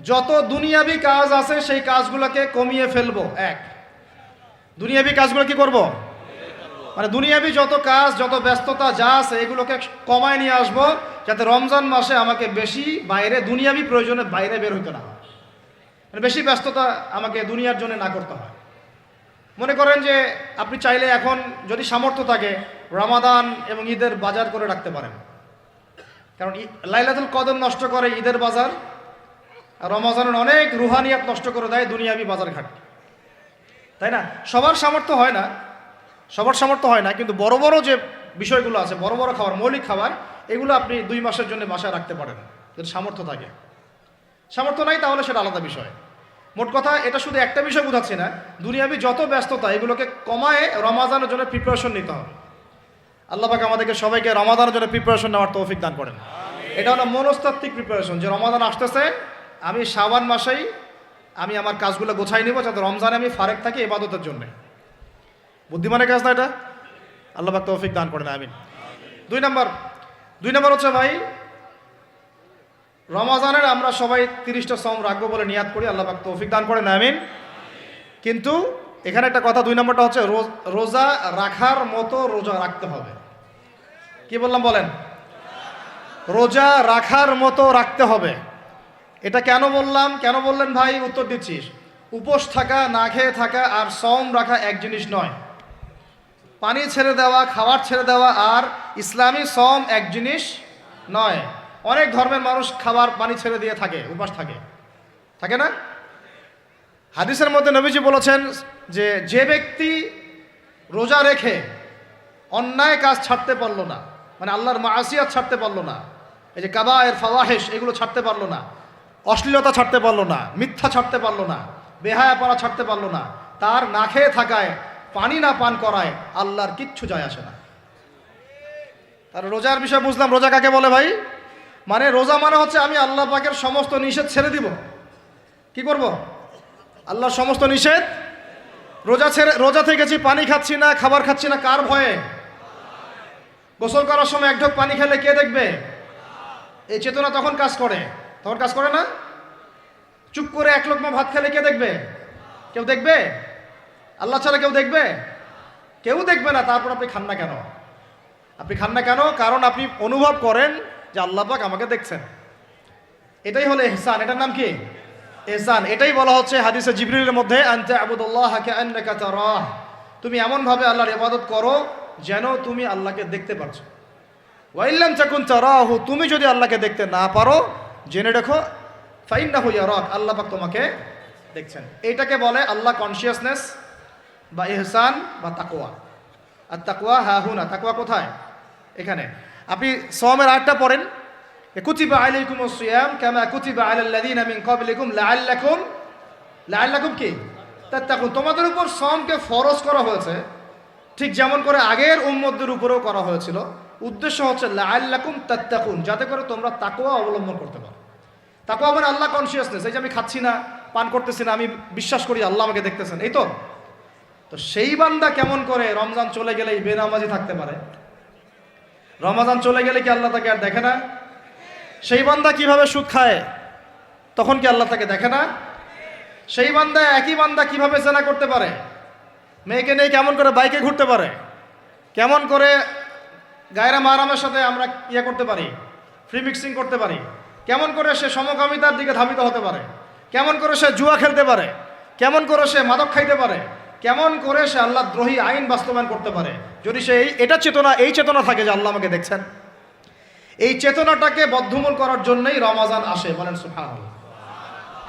যত দুনিয়াবি কাজ আছে সেই কাজগুলোকে কমিয়ে ফেলবো। এক, দুনিয়াবি কাজগুলো কি করব? মানে দুনিয়াবি যত কাজ, যত ব্যস্ততা যা আছে এগুলোকে কমায় নিয়ে আসবো, যাতে রমজান মাসে আমাকে বেশি বাইরে দুনিয়াবি প্রয়োজনে বাইরে বের হইতে না হয়, মানে বেশি ব্যস্ততা আমাকে দুনিয়ার জন্য না করতে হয়। মনে করেন যে আপনি চাইলে এখন যদি সামর্থ্য থাকে রমাদান এবং ঈদের বাজার করে রাখতে পারেন, কারণ লাইলাতুল কদর নষ্ট করে ঈদের বাজার, আর রমজানের অনেক রুহানিয়াত নষ্ট করে দেয় দুনিয়াবি বাজার ঘাট, তাই না? সবার সামর্থ্য হয় না, সবার সামর্থ্য হয় না, কিন্তু বড় বড় যে বিষয়গুলো আছে, বড় বড় খাবার, মৌলিক খাবার, এগুলো আপনি 2 মাসের জন্য বাসায় রাখতে পারেন যদি সামর্থ্য থাকে। সামর্থ্য নাই তাহলে সেটা আলাদা বিষয়। মোট কথা এটা শুধু একটা বিষয় বোঝাচ্ছি না, দুনিয়াবি যত ব্যস্ততা এগুলোকে কমায় রমাদানের জন্য প্রিপারেশন নিতে হবে। আল্লাহ পাক আমাদেরকে সবাইকে রমাদানের জন্য প্রিপারেশন নেওয়ার তৌফিক দান করেন। এটা হলো মনস্তাত্ত্বিক প্রিপারেশন, যে রমাদান আসতেছে, আমি শাবান মাসেই আমি আমার কাজগুলো গোছাই নিব, যাতে রমজানে আমি ফারেক থাকি ইবাদতের জন্য। বুদ্ধিমানের কাজ না এটা? আল্লাহ পাক তৌফিক দান করেন, আমিন। 2 নম্বর হচ্ছে ভাই, রমাজানের আমরা সবাই 30টা সওম রাখবো বলে নিয়াত করি, আল্লাহ পাক তৌফিক দান করেন, আমিন। কিন্তু এখানে একটা কথা, 2 নম্বরটা হচ্ছে রোজা রাখার মতো রোজা রাখতে হবে। কি বললাম বলেন? রোজা রাখার মতো রাখতে হবে। এটা কেন বললাম, কেন বললেন ভাই? উত্তর দিচ্ছি। উপোস থাকা, না খেয়ে থাকা আর সওম রাখা এক জিনিস নয়। পানি ছেড়ে দেওয়া, খাবার ছেড়ে দেওয়া আর ইসলামী সওম এক জিনিস নয়। অনেক ধর্মের মানুষ খাবার পানি ছেড়ে দিয়ে থাকে, উপাস থাকে, থাকে না? হাদিসের মধ্যে নবীজি বলেছেন যে যে ব্যক্তি রোজা রেখে অন্যায় কাজ ছাড়তে পারলো না, মানে আল্লাহর মাসিয়াত ছাড়তে পারলো না, এই যে কাবায়ের ফাওয়াহিশ এগুলো ছাড়তে পারলো না, অশ্লীলতা ছাড়তে পারলো না, মিথ্যা ছাড়তে পারলো না, বেহায়াপনা ছাড়তে পারলো না, তার না খেয়ে থাকায়, পানি না পান করায় আল্লাহর কিচ্ছু যায় আসে না। তার রোজার বিষয় বুঝলাম। রোজা কাকে বলে ভাই? মানে রোজা মানে হচ্ছে আমি আল্লাহ পাকের সমস্ত নিষেধ ছেড়ে দিব। কি করব? আল্লাহর সমস্ত নিষেধ। রোজা থেকেছি, পানি খাচ্ছি না, খাবার খাচ্ছি না, কার ভয়ে? গোসল করার সময় 1 ঢোক পানি খেলে কে দেখবে? এই চেতনা তখন কাজ করে, তখন কাজ করে না? চুপ করে 1 লোকমা ভাত খেলে কে দেখবে? কেউ দেখবে? আল্লাহ ছাড়া কেউ দেখবে? কেউ দেখবে না। তারপর আপনি খান না কেন? আপনি খান না কেন? কারণ আপনি অনুভব করেন যে আল্লাহ পাক আমাকে দেখছেন। এটাই হলো ইহসান। এটার নাম কি? ইহসান। এটাই বলা হচ্ছে হাদিসে জিবরিলের মধ্যে, আনতা আবুদুল্লাহ কাআন্নাকা তারাহ, তুমি এমনভাবে আল্লাহর ইবাদত করো যেন তুমি আল্লাহকে দেখতে পারছো। ওয়া ইল্লাম তাকুন তারাহু, তুমি যদি আল্লাহকে দেখতে না পারো জেনে রাখো ফাইন্নাহু ইয়ারাক, আল্লাহ পাক তোমাকে দেখছেন। এইটাকে বলে আল্লাহ কনসিয়াসনেস বা ইহসান বা তাকওয়া। আর তাকওয়া হাহুনা, তাকওয়া কোথায়? এখানে। আপনি সওমের আয়াতটা পড়েন, কুতিবা আলাইকুমুস সিয়াম কামা কুতিবা আলাল লাযিনা মিন ক্বাবলিকুম লাআল্লাকুম কি তাত্তাকুন, তোমাদের উপর সওমকে ফরজ করা হয়েছে ঠিক যেমন করে আগের উম্মতদের উপরেও করা হয়েছিল। উদ্দেশ্য হচ্ছে লাআল্লাকুম তাত্তাকুন, যাতে করে তোমরা তাকওয়া অবলম্বন করতে পারো। তাকওয়া মানে আল্লাহ কনসিয়াসনেস, এই যে আমি খাচ্ছি না, পান করতেছি না, আমি বিশ্বাস করি আল্লাহ আমাকে দেখতেছেন, এই তো। তো সেই বান্দা কেমন করে রমজান চলে গেলেই বেনামাজি থাকতে পারে? রমজান চলে গেলে কি আল্লাহ তাকে আর দেখে না? সেই বান্দা কিভাবে সুদ খায়, তখন কি আল্লাহ তাকে দেখে না? সেই বান্দা, একই বান্দা কিভাবে জেনা করতে পারে? মেয়েকে নিয়ে কেমন করে বাইকে ঘুরতে পারে? কেমন করে গায়রা মাহরামের সাথে আমরা করতে পারি, ফ্রি মিক্সিং করতে পারি? কেমন করে সে সমকামিতার দিকে ধাবিত হতে পারে? কেমন করে সে জুয়া খেলতে পারে? কেমন করে সে মাদক খাইতে পারে? কেমন করে সে আল্লাহ দ্রোহী আইন বাস্তবায়ন করতে পারে? যদি সে এই চেতনা থাকে যে আল্লাহ আমাকে দেখছেন, এই চেতনাটাকে বদ্ধমূল করার জন্যই রমাজান আসে। বলেন সুবহানাল্লাহ।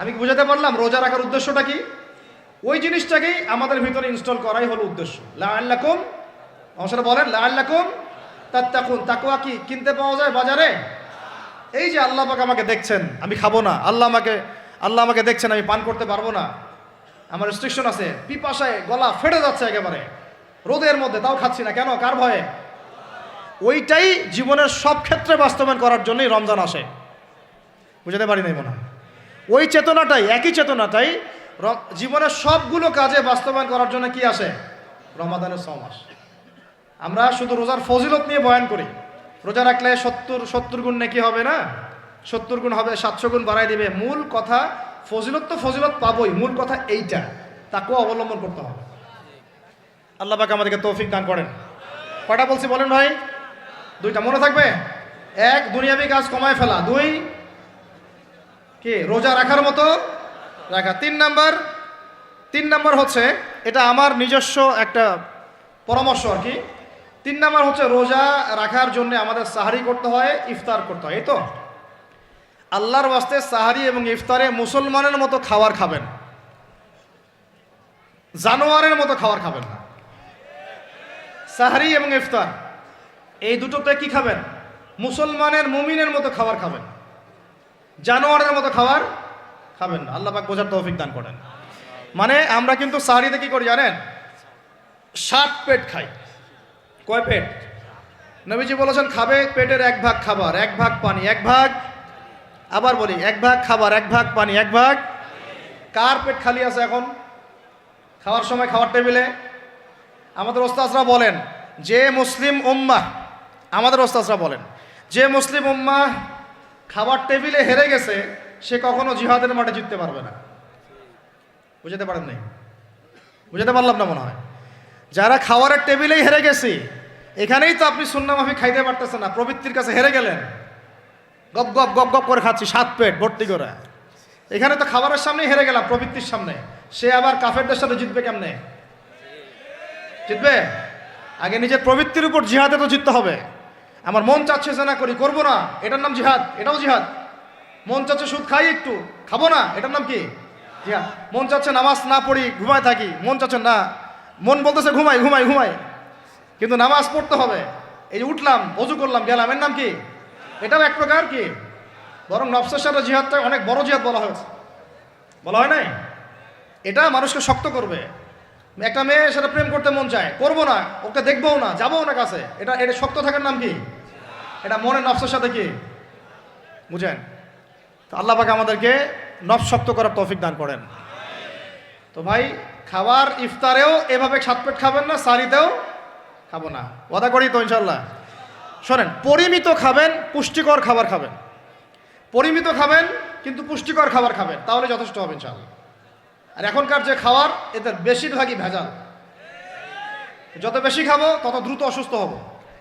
আমি কি বুঝাতে পারলাম রোজা রাখার উদ্দেশ্যটা কি? ওই জিনিসটাকেই আমাদের ভিতরে ইনস্টল করাই হলো উদ্দেশ্য। লাআল্লাকুম, আমার বলেন লাআল্লাকুম তাত্তাকুন। তাকওয়া কি কিনতে পাওয়া যায় বাজারে? এই যে আল্লাহ পাক আমাকে দেখছেন, আমি খাবো না, আল্লাহ আমাকে দেখছেন, আমি পান করতে পারবো না, আমার রেস্ট্রিকশন আছে, পিপাসায় গলা ফেটে যাচ্ছে একেবারে রোদের মধ্যে, তাও খাচ্ছি না কেন? কার ভয়ে? ওইটাই জীবনের সব ক্ষেত্রে বাস্তবায়ন করার জন্যই রমজান আসে। বুঝাতে পারি নাই মনে হয়? ওই চেতনাটাই, একই চেতনাটাই জীবনের সবগুলো কাজে বাস্তবায়ন করার জন্য কি আসে? রমাদানের সওম আসে। আমরা শুধু রোজার ফজিলত নিয়ে বয়ান করি, রোজা রাখলে 70 গুণ নেকি হবে না, 70 গুণ হবে, 700 গুণ বাড়াই দিবে। মূল কথা ফজিলত তো ফজিলত পাবই, মূল কথা এইটা, তাকেও অবলম্বন করতে হবে। আল্লাহ পাক আমাদেরকে তৌফিক দান করেন। কয়টা বলছি বলেন ভাই? 2টা মনে থাকবে। 1 দুনিয়াবি কাজ কমায় ফেলা, 2 কি রোজা রাখার মতো রাখা। 3 নাম্বার হচ্ছে, এটা আমার নিজস্ব একটা পরামর্শ আর কি। 3 নাম্বার হচ্ছে রোজা রাখার জন্য আমাদের সাহারি করতে হয়, ইফতার করতে হয়। এই তো আল্লাহর ওয়াস্তে সাহারি এবং ইফতারে মুসলমানের মতো খাবার খাবেন, জানোয়ারের মতো খাবার খাবেন না। সাহারি এবং ইফতার এই দুটোতে কি খাবেন? মুসলমানের মুমিনের মতো খাবার খাবেন, জানোয়ারের মতো খাবার খাবেন না। আল্লাহ পাক বোঝার তৌফিক দান করেন। মানে আমরা কিন্তু সাহারিতে কি করি জানেন? 7 পেট খাই। কয় পেট? নবীজি বলেছেন খাবে পেটের 1 ভাগ খাবার, 1 ভাগ পানি, 1 ভাগ, আবার বলি 1 ভাগ খাবার, 1 ভাগ পানি, 1 ভাগ। কার পেট খালি আছে এখন খাওয়ার সময় খাওয়ার টেবিলে? আমাদের ওস্তাদরা বলেন যে মুসলিম উম্মাহ, আমাদের ওস্তাদরা বলেন যে মুসলিম উম্মাহ খাবার টেবিলে হেরে গেছে, সে কখনো জিহাদের মাঠে জিততে পারবে না। বুঝতে পারেন নাই? বুঝতে পারলাম না মনে হয়। যারা খাওয়ারের টেবিলেই হেরে গেছি, এখানেই তো আপনি সুন্নাহ মাফিক খাইতে পারতেছেন না, প্রবৃত্তির কাছে হেরে গেলেন। গপ গপ গপ গপ করে খাচ্ছি 7 পেট ভর্তি করে, এখানে তো খাবারের সামনেই হেরে গেলাম, প্রবৃত্তির সামনে। সে আবার কাফেরদের সাথে জিতবে কেমনে? জিতবে আগে নিজের প্রবৃত্তির উপর জিহাদে তো জিততে হবে। আমার মন চাচ্ছে যে না করি, করবো না, এটার নাম জিহাদ, এটাও জিহাদ। মন চাচ্ছে সুদ খাই একটু, খাবো না, এটার নাম কি? জিহাদ। মন চাচ্ছে নামাজ না পড়ি, ঘুমায় থাকি, মন চাচ্ছে না, মন বলতেছে ঘুমাই ঘুমাই ঘুমাই, কিন্তু নামাজ পড়তে হবে। এই যে উঠলাম, অজু করলাম, গেলাম, এর নাম কি? এটাও এক প্রকার কি, বরং নফসের সাথে জিহাদটা অনেক বড় জিহাদ বলা হয়েছে, বলা হয় নাই? এটা মানুষকে শক্ত করবে। একটা মেয়ে সেটা প্রেম করতে মন চায়, করবো না, ওকে দেখবোও না, যাবো না কাছে, এটা শক্ত থাকার নাম কি? এটা মনের নফসের সাথে কি, বুঝেন? তো আল্লাহ পাক আমাদেরকে নফস শক্ত করার তৌফিক দান করেন। তো ভাই খাবার ইফতারেও এভাবে 7 পেট খাবেন না, সারিতেও খাবো না, ওয়াদা করি তো ইনশাল্লাহ। শোনেন, পরিমিত খাবেন, পুষ্টিকর খাবার খাবেন, পরিমিত খাবেন কিন্তু পুষ্টিকর খাবার খাবেন, তাহলে যথেষ্ট হবে ইনশাআল্লাহ। আর এখনকার যে খাবার, এদের বেশিরভাগই ভেজাল। যত বেশি খাবো তত দ্রুত অসুস্থ হব।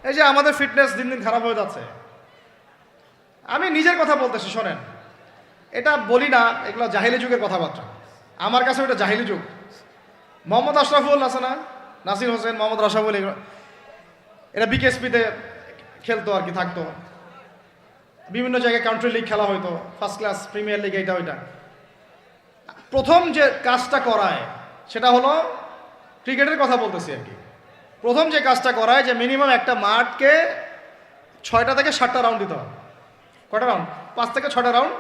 এই যে আমাদের ফিটনেস দিন দিন খারাপ হয়ে যাচ্ছে। আমি নিজের কথা বলতেছি, শোনেন, এটা বলি না, এগুলো জাহিলি যুগের কথাবার্তা। আমার কাছে ওটা জাহিলি যুগ। মোহাম্মদ আশরাফুল আছে না, নাসির হোসেন, মোহাম্মদ রাশাফুল, এগুলো এরা বিকেএসপিতে খেলতো আর কি, থাকতো। বিভিন্ন জায়গায় কান্ট্রি লিগ খেলা হইতো, ফার্স্ট ক্লাস, প্রিমিয়ার লিগ, এইটা ওইটা। প্রথম যে কাজটা করায় সেটা হলো, ক্রিকেটের কথা বলতেছি আর কি, প্রথম যে কাজটা করায় যে মিনিমাম একটা মাঠকে 6টা থেকে 7টা রাউন্ড দিতে হবে। কয়টা রাউন্ড? 5 থেকে 6টা রাউন্ড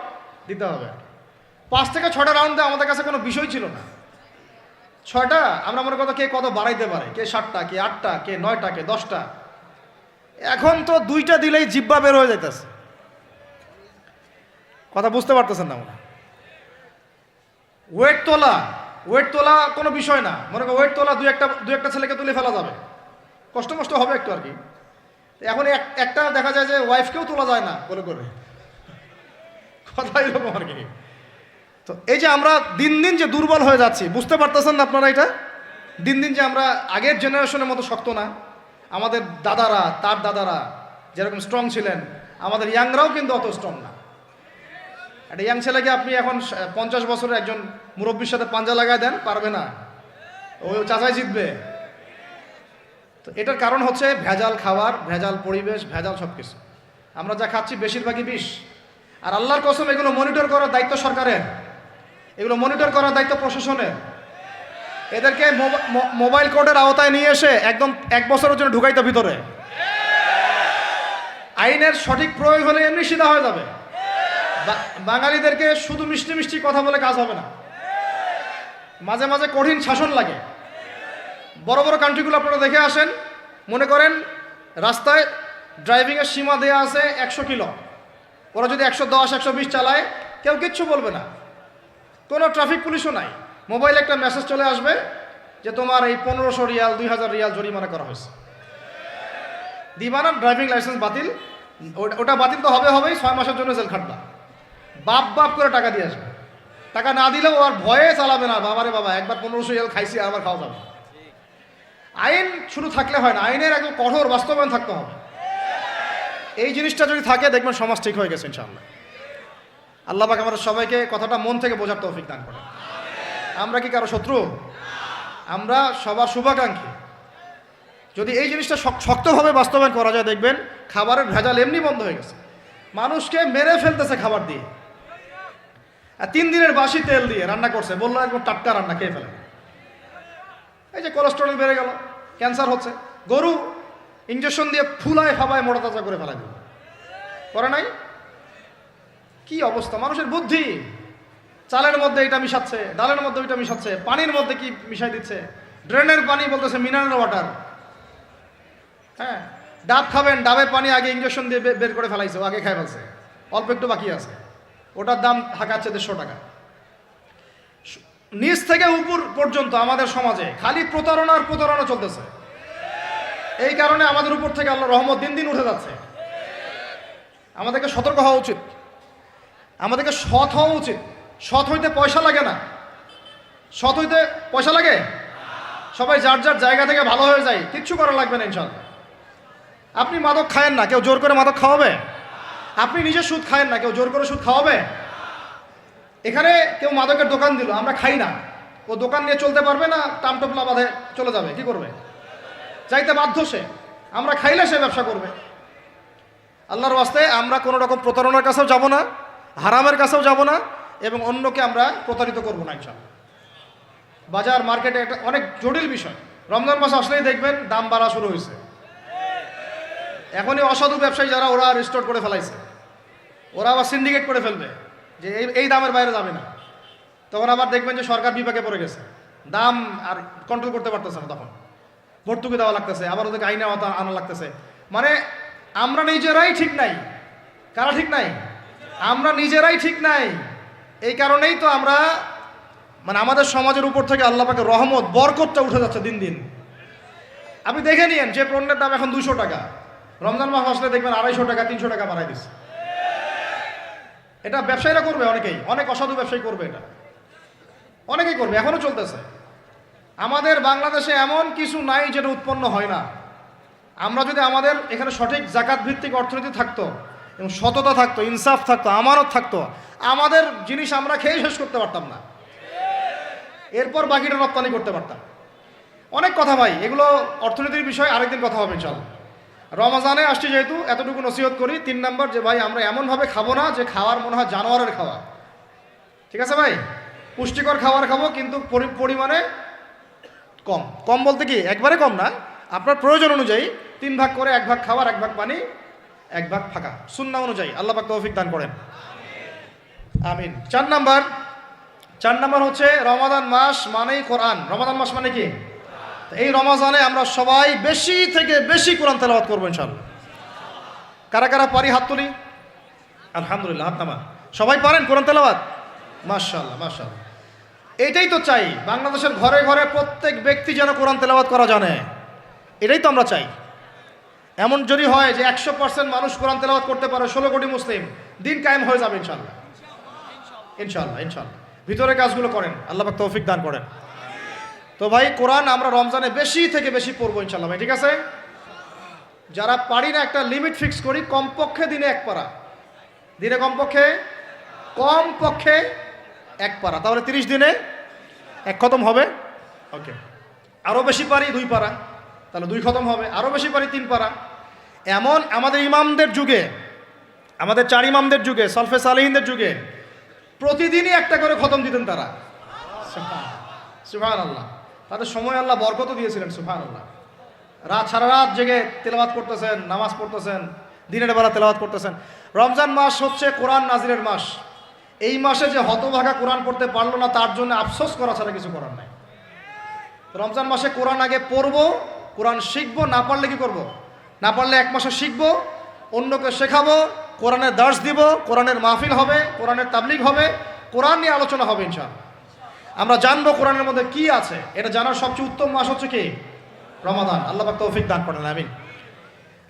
দিতে হবে। 5 থেকে 6টা রাউন্ড দেওয়া আমাদের কাছে কোনো বিষয় ছিল না। 6টা আমরা মনে করতো কে কত বাড়াইতে পারে, কে 7টা, কে 8টা, কে 9টা, কে 10টা। এখন তো 2টা দিলেই জিব্বা বের হয়ে যাইতেছে। কথা বুঝতে পারতেছেন না মনে? ওয়েট তোলা কোনো বিষয় না। মনে করো ওয়েট তোলা, দু একটা ছেলেকে তুলে ফেলা যাবে, কষ্ট হবে একটু আর কি। এখন একটা দেখা যায় যে ওয়াইফকেও তোলা যায় না বলে করে, কথা এরকম আর কি। তো এই যে আমরা দিন দিন যে দুর্বল হয়ে যাচ্ছি, বুঝতে পারতেছেন না আপনারা? এটা দিন দিন যে আমরা আগের জেনারেশনের মতো শক্ত না। আমাদের দাদারা, তার দাদারা যেরকম স্ট্রং ছিলেন, আমাদের ইয়াংরাও কিন্তু অত স্ট্রং না। একটা ইয়াং ছেলেকে আপনি এখন 50 বছরের একজন মুরব্বীর সাথে পাঞ্জা লাগায় দেন, পারবে না, ও চাচাই জিতবে। তো এটার কারণ হচ্ছে ভেজাল খাবার, ভেজাল পরিবেশ, ভেজাল সব কিছু। আমরা যা খাচ্ছি বেশিরভাগই বিষ। আর আল্লাহর কসম, এগুলো মনিটর করার দায়িত্ব সরকারের, এগুলো মনিটর করার দায়িত্ব প্রশাসনের। এদেরকে মোবাইল কোর্টের আওতায় নিয়ে এসে একদম 1 বছরের জন্য ঢুকাইতে ভিতরে। আইনের সঠিক প্রয়োগ হলে এমনি সিধা হয়ে যাবে। বাঙালিদেরকে শুধু মিষ্টি মিষ্টি কথা বলে কাজ হবে না, মাঝে মাঝে কঠিন শাসন লাগে। বড় বড় কান্ট্রিগুলো আপনারা দেখে আসেন, মনে করেন রাস্তায় ড্রাইভিংয়ের সীমা দেওয়া আছে 100 কিলো, ওরা যদি 110, 120 চালায় কেউ কিচ্ছু বলবে না, কোনো ট্রাফিক পুলিশও নাই। মোবাইলে একটা মেসেজ চলে আসবে যে তোমার এই 1500 রিয়াল, 2000 রিয়াল জরিমানা করা হয়েছে। দিবা না, ড্রাইভিং লাইসেন্স বাতিল। ওটা বাতিল তো হবেই, 6 মাসের জন্য জেল খাটবা। বাপ বাপ করে টাকা দিয়ে আসবে। টাকা না দিলেও আর ভয়ে চালাবে না, বাবারে বাবা একবার 1500 রিয়াল খাইছি আর আমার খাওয়া যাবে। আইন শুধু থাকলে হয় না, আইনের একদম কঠোর বাস্তবায়ন থাকতে হবে। এই জিনিসটা যদি থাকে দেখবেন সমাজ ঠিক হয়ে গেছে ইনশাআল্লাহ। আল্লাহ পাক আমাদের সবাইকে কথাটা মন থেকে বোঝার তৌফিক দান করেন। আমরা কি কারো শত্রু? আমরা সবার শুভাকাঙ্ক্ষী। যদি এই জিনিসটা শক্তভাবে বাস্তবায়ন করা যায় দেখবেন খাবারের ভেজাল এমনি বন্ধ হয়ে গেছে। মানুষকে মেরে ফেলতেছে খাবার দিয়ে, আর 3 দিনের বাসি তেল দিয়ে রান্না করছে, বললো একদম টাটকা রান্না, খেয়ে ফেলে। এই যে কোলেস্টেরল বেড়ে গেল, ক্যান্সার হচ্ছে। গরু ইঞ্জেকশন দিয়ে ফুলায় ফাবায় মোটা তাজা করে ফেলা দিল, করে নাই? কি অবস্থা মানুষের বুদ্ধি! চালের মধ্যে এটা মিশাচ্ছে, ডালের মধ্যে ওইটা মিশাচ্ছে, পানির মধ্যে কি মিশাই দিচ্ছে, ড্রেনের পানি বলতেছে মিনারেল ওয়াটার। হ্যাঁ, ডাব খাবেন, ডাবের পানি আগে ইঞ্জেকশন দিয়ে বের করে ফেলাইছে, আগে খাই ফেলছে, অল্প একটু বাকি আছে, ওটার দাম হাঁকাচ্ছে 150 টাকা। নিচ থেকে উপর পর্যন্ত আমাদের সমাজে খালি প্রতারণা আর প্রতারণা চলতেছে। এই কারণে আমাদের উপর থেকে আল্লাহর রহমত দিন দিন উঠে যাচ্ছে। আমাদেরকে সতর্ক হওয়া উচিত, আমাদেরকে সৎ হওয়া উচিত। সৎ হইতে পয়সা লাগে না, সৎ হইতে পয়সা লাগে। সবাই যার যার জায়গা থেকে ভালো হয়ে যায়, কিচ্ছু করা লাগবে না ইনশাআল্লাহ। আপনি মাদক খায়েন না, কেউ জোর করে মাদক খাওয়াবে? আপনি নিজে সুদ খায়েন না, কেউ জোর করে সুদ খাওয়াবে? এখানে কেউ মাদকের দোকান দিল, আমরা খাই না, ও দোকান নিয়ে চলতে পারবে না? টামটোপলা বাঁধে চলে যাবে, কি করবে? যাইতে বাধ্য সে। আমরা খাইলে সে ব্যবসা করবে। আল্লাহর ওয়াস্তে আমরা কোনো রকম প্রতারণার কাছেও যাব না, হারামের কাছেও যাব না, এবং অন্যকে আমরা প্রতারিত করব না ইনশাআল্লাহ। বাজার মার্কেটে একটা অনেক জটিল বিষয়। রমজান মাস আসলেই দেখবেন দাম বাড়া শুরু হয়েছে। এখনই অসাধু ব্যবসায়ী যারা, ওরা রিস্টোর করে ফেলাইছে, ওরা আবার সিন্ডিকেট করে ফেলবে যে এই দামের বাইরে যাবে না। তখন আবার দেখবেন যে সরকার বিপাকে পড়ে গেছে, দাম আর কন্ট্রোল করতে পারতেছে না, তখন ভর্তুকি দেওয়া লাগতেছে, আবার ওদেরকে আইনে আনা লাগতেছে। মানে আমরা নিজেরাই ঠিক নাই। কারা ঠিক নাই? আমরা নিজেরাই ঠিক নাই। এই কারণেই তো আমরা মানে আমাদের সমাজের উপর থেকে আল্লাহ পাকের রহমত বরকতটা উঠে যাচ্ছে দিন দিন। আপনি দেখে নিয়েন যে পণ্যের দাম এখন 200 টাকা, রমজান মাস আসলে দেখবেন 250 টাকা 300 টাকা বাড়াই দিচ্ছে। এটা ব্যবসায়ীরা করবে, অনেকেই, অনেক অসাধু ব্যবসায়ী করবে, এটা অনেকেই করবে, এখনো চলতেছে। আমাদের বাংলাদেশে এমন কিছু নাই যেটা উৎপন্ন হয় না। আমরা যদি আমাদের এখানে সঠিক জাকাত ভিত্তিক অর্থনীতি থাকতো এবং সততা থাকতো, ইনসাফ থাকতো, আমানত থাকতো, আমাদের জিনিস আমরা খেয়ে শেষ করতে পারতাম না, এরপর বাকিটা রপ্তানি করতে পারতাম। অনেক কথা ভাই, এগুলো অর্থনীতির বিষয়, আরেকদিন কথা হবে ইনশাআল্লাহ। রমজানে আসছি যেহেতু এতটুকু নসিহত করি। 3 নাম্বার, যে ভাই আমরা এমনভাবে খাবো না যে খাওয়ার মনে হয় জানোয়ারের খাওয়া। ঠিক আছে ভাই, পুষ্টিকর খাবার খাবো, কিন্তু পরিমাণে কম। কম বলতে কি একবারে কম না, আপনার প্রয়োজন অনুযায়ী 3 ভাগ করে, 1 ভাগ খাবার, 1 ভাগ পানি, 1 ভাগ ফাঁকা, সুন্নাহ অনুযায়ী। আল্লাহ পাক তৌফিক দান করেন, আমিন। 4 নাম্বার হচ্ছে রমাদান মাস মানেই কোরআন। রমাদান মাস মানে কি? এই রমজানে আমরা সবাই বেশি থেকে বেশি কোরআন তেলাওয়াত করবো ইনশাআল্লাহ। কারা কারা পারি হাত তুলি? আলহামদুলিল্লাহ, হাত নামান। সবাই পারেন কোরআন তেলাওয়াত? মাশাআল্লাহ মাশাআল্লাহ। এটাই তো চাই, বাংলাদেশের ঘরে ঘরে প্রত্যেক ব্যক্তি যেন কোরআন তেলাওয়াত করা জানে, এটাই তো আমরা চাই। এমন যদি হয় যে 100% মানুষ কোরআন তেলাওয়াত করতে পারে, 16 কোটি মুসলিম, দিন কায়েম হয়ে যাবে ইনশাআল্লাহ। ইনশাআল্লাহ ইনশাআল্লাহ। ভিতরে কাজগুলো করেন, আল্লাহ পাক তৌফিক দান করেন। তো ভাই কোরআন আমরা রমজানে বেশি থেকে বেশি পড়বো ইনশাআল্লাহ ভাই, ঠিক আছে? যারা পারি না একটা লিমিট ফিক্স করি, কমপক্ষে দিনে 1 পারা, দিনে কমপক্ষে 1 পারা, তাহলে 30 দিনে 1 খতম হবে। ওকে, আরও বেশি পারি 2 পারা, তাহলে 2 খতম হবে। আরও বেশি পারি 3 পারা। এমন আমাদের ইমামদের যুগে, আমাদের 4 ইমামদের যুগে, সলফে সালেহিনদের যুগে প্রতিদিনই 1টা করে খতম দিতেন তারা। সুবহানাল্লাহ। তাদের সময় আল্লাহ বরকত দিয়েছিলেন, সুবহানাল্লাহ। সারা রাত জেগে তেলাওয়াত করতেছেন, নামাজ পড়তেছেন, দিনের বেলা তেলাওয়াত করতেছেন। রমজান মাস হচ্ছে কোরআন নাজিলের মাস। এই মাসে যে হতভাগা কোরআন পড়তে পারলো না, তার জন্য আফসোস করা ছাড়া কিছু করার নাই। রমজান মাসে কোরআন আগে পড়বো, কোরআন শিখবো, না পারলে কি করব? না পারলে 1 মাসে শিখবো, অন্যকে শেখাবো, কোরআনের দার্স দিব, কোরআনের মাহফিল হবে, কোরআনের তাবলিগ হবে, কোরআন নিয়ে আলোচনা হবে ইনশাআল্লাহ। আমরা জানবো কোরআনের মধ্যে কি আছে। এটা জানার সবচেয়ে উত্তম মাস হচ্ছে কি? রমাদান। আল্লাহ পাক তৌফিক দান করেন, আমিন।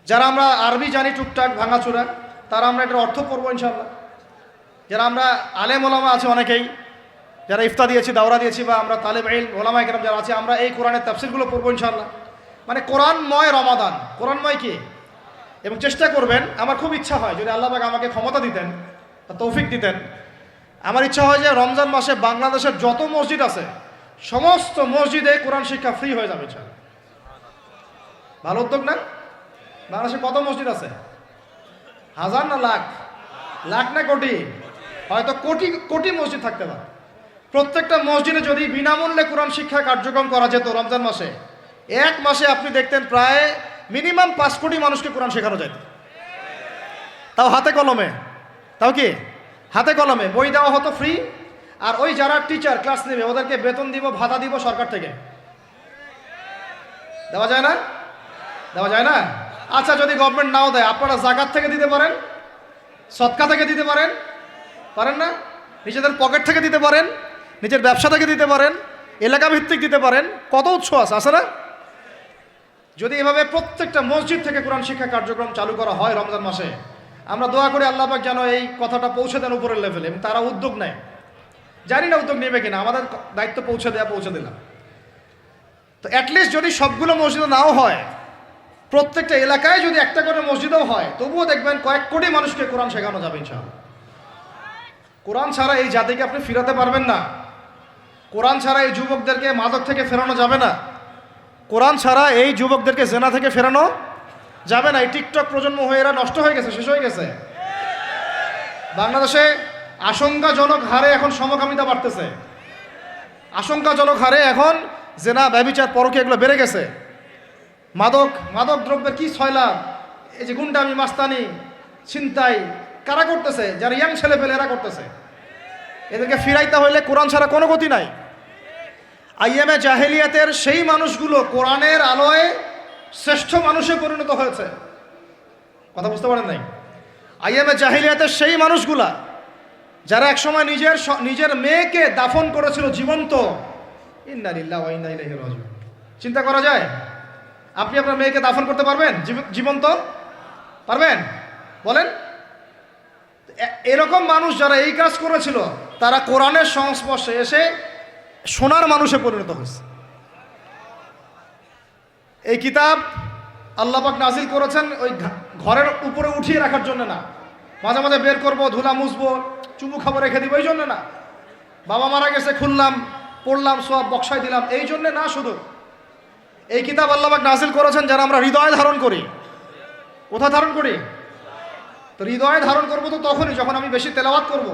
যারা আমরা আরবি জানি টুকটাক ভাঙাচোরা, তারা আমরা এটার অর্থ পড়বো ইনশাআল্লাহ। যারা আমরা আলেম ওলামা আছে অনেকেই, যারা ইফতা দিয়েছি, দাওরা দিয়েছি, বা আমরা তালেব ইলম ওলামা একরাম যারা আছে, আমরা এই কোরআনের তাফসিরগুলো পড়বো ইনশাআল্লাহ। মানে কোরআনময় রমাদান, কোরআনময় কি, এবং চেষ্টা করবেন। আমার খুব ইচ্ছা হয় যদি আল্লাহ পাক আমাকে ক্ষমতা দিতেন বা তৌফিক দিতেন, আমার ইচ্ছা হয় যে রমজান মাসে বাংলাদেশের যত মসজিদ আছে সমস্ত মসজিদে কোরআন শিক্ষা ফ্রি হয়ে যাবে ইনশাআল্লাহ। ভালো উদ্যোগ না? বাংলাদেশে কত মসজিদ আছে? হাজার না লাখ? লাখ না কোটি? হয়তো কোটি কোটি মসজিদ থাকতে পারে। প্রত্যেকটা মসজিদে যদি বিনামূল্যে কোরআন শিক্ষা কার্যক্রম করা যেত রমজান মাসে, এক মাসে আপনি দেখতেন প্রায় মিনিমাম 5 কোটি মানুষকে কোরআন শেখানো যেত। তাও হাতে কলমে, তাও কি হাতে কলমে বই দেওয়া হতো ফ্রি। আর ওই যারা টিচার ক্লাস নেবে ওদেরকে বেতন দিব, ভাতা দিব সরকার থেকে। দেওয়া যায় না? দেওয়া যায় না? আচ্ছা, যদি গভর্নমেন্ট নাও দেয়, আপনারা জাকাত থেকে দিতে পারেন, সদকা থেকে দিতে পারেন, পারেন না? নিজেদের পকেট থেকে দিতে পারেন, নিজের ব্যবসা থেকে দিতে পারেন, এলাকা ভিত্তিক দিতে পারেন। কত উৎস আছে না? যদি এভাবে প্রত্যেকটা মসজিদ থেকে কোরআন শিক্ষা কার্যক্রম চালু করা হয় রমজান মাসে, আমরা দোয়া করি আল্লাহ পাক যেন এই কথাটা পৌঁছে দেন উপরের লেভেলে, এবং তারা উদ্যোগ নেয়। জানি না উদ্যোগ নেবে কিনা, আমাদের দায়িত্ব পৌঁছে দিলাম। তো অ্যাটলিস্ট যদি সবগুলো মসজিদে নাও হয়, প্রত্যেকটা এলাকায় যদি একটা করে মসজিদও হয়, তবুও দেখবেন কয়েক কোটি মানুষকে কোরআন শেখানো যাবে ইনশাআল্লাহ। কোরআন ছাড়া এই জাতিকে আপনি ফিরাতে পারবেন না। কোরআন ছাড়া এই যুবকদেরকে মাদক থেকে ফেরানো যাবে না। কোরআন ছাড়া এই যুবকদেরকে জেনা থেকে ফেরানো যাবে না। এই টিকটক প্রজন্ম হয়ে এরা নষ্ট হয়ে গেছে, শেষ হয়ে গেছে। বাংলাদেশে আশঙ্কাজনক হারে এখন সমকামিতা বাড়তেছে। আশঙ্কাজনক হারে এখন জেনা, ব্যভিচার, পরকীয়া এগুলো বেড়ে গেছে। মাদক দ্রব্যের কি ছয়লাভ, এই যে গুন্ডামি, মাস্তানি, ছিনতাই কারা করতেছে? যারা ইয়াং ছেলে পেলে এরা করতেছে। এদেরকে ফিরাইতে হইলে কোরআন ছাড়া কোনো গতি নাই। আইএমএ জাহেলিয়াতের সেই মানুষগুলো কোরআনের আলোয় শ্রেষ্ঠ মানুষে পরিণত হয়েছে। কথা বুঝতে পারেন নাই? আইএমএ জাহেলিয়াতের সেই মানুষগুলা যারা একসময় নিজের মেয়েকে দাফন করেছিল জীবন্ত। ইন্না লিল্লাহি ওয়া ইন্না ইলাইহি রাজিউন। চিন্তা করা যায়? আপনি আপনার মেয়েকে দাফন করতে পারবেন জীবন্ত? পারবেন? বলেন। এরকম মানুষ যারা এই কাজ করেছিল, তারা কোরআনের সংস্পর্শে এসে সোনার মানুষে পরিণত হয়েছে। এই কিতাব আল্লাহ পাক নাজিল করেছেন ওই ঘরের উপরে উঠিয়ে রাখার জন্য না, মাঝে মাঝে বের করবো, ধুলা মুছবো, চুমু খাবো, রেখে দিব, এই জন্য না। বাবা মারা গেছে, খুললাম, পড়লাম, সব বক্সায় দিলাম, এই জন্যে না। শুধু এই কিতাব আল্লাহ পাক নাজিল করেছেন যারা আমরা হৃদয়ে ধারণ করি। কোথায় ধারণ করি? তো হৃদয়ে ধারণ করবো তো তখনই যখন আমি বেশি তেলাওয়াত করব,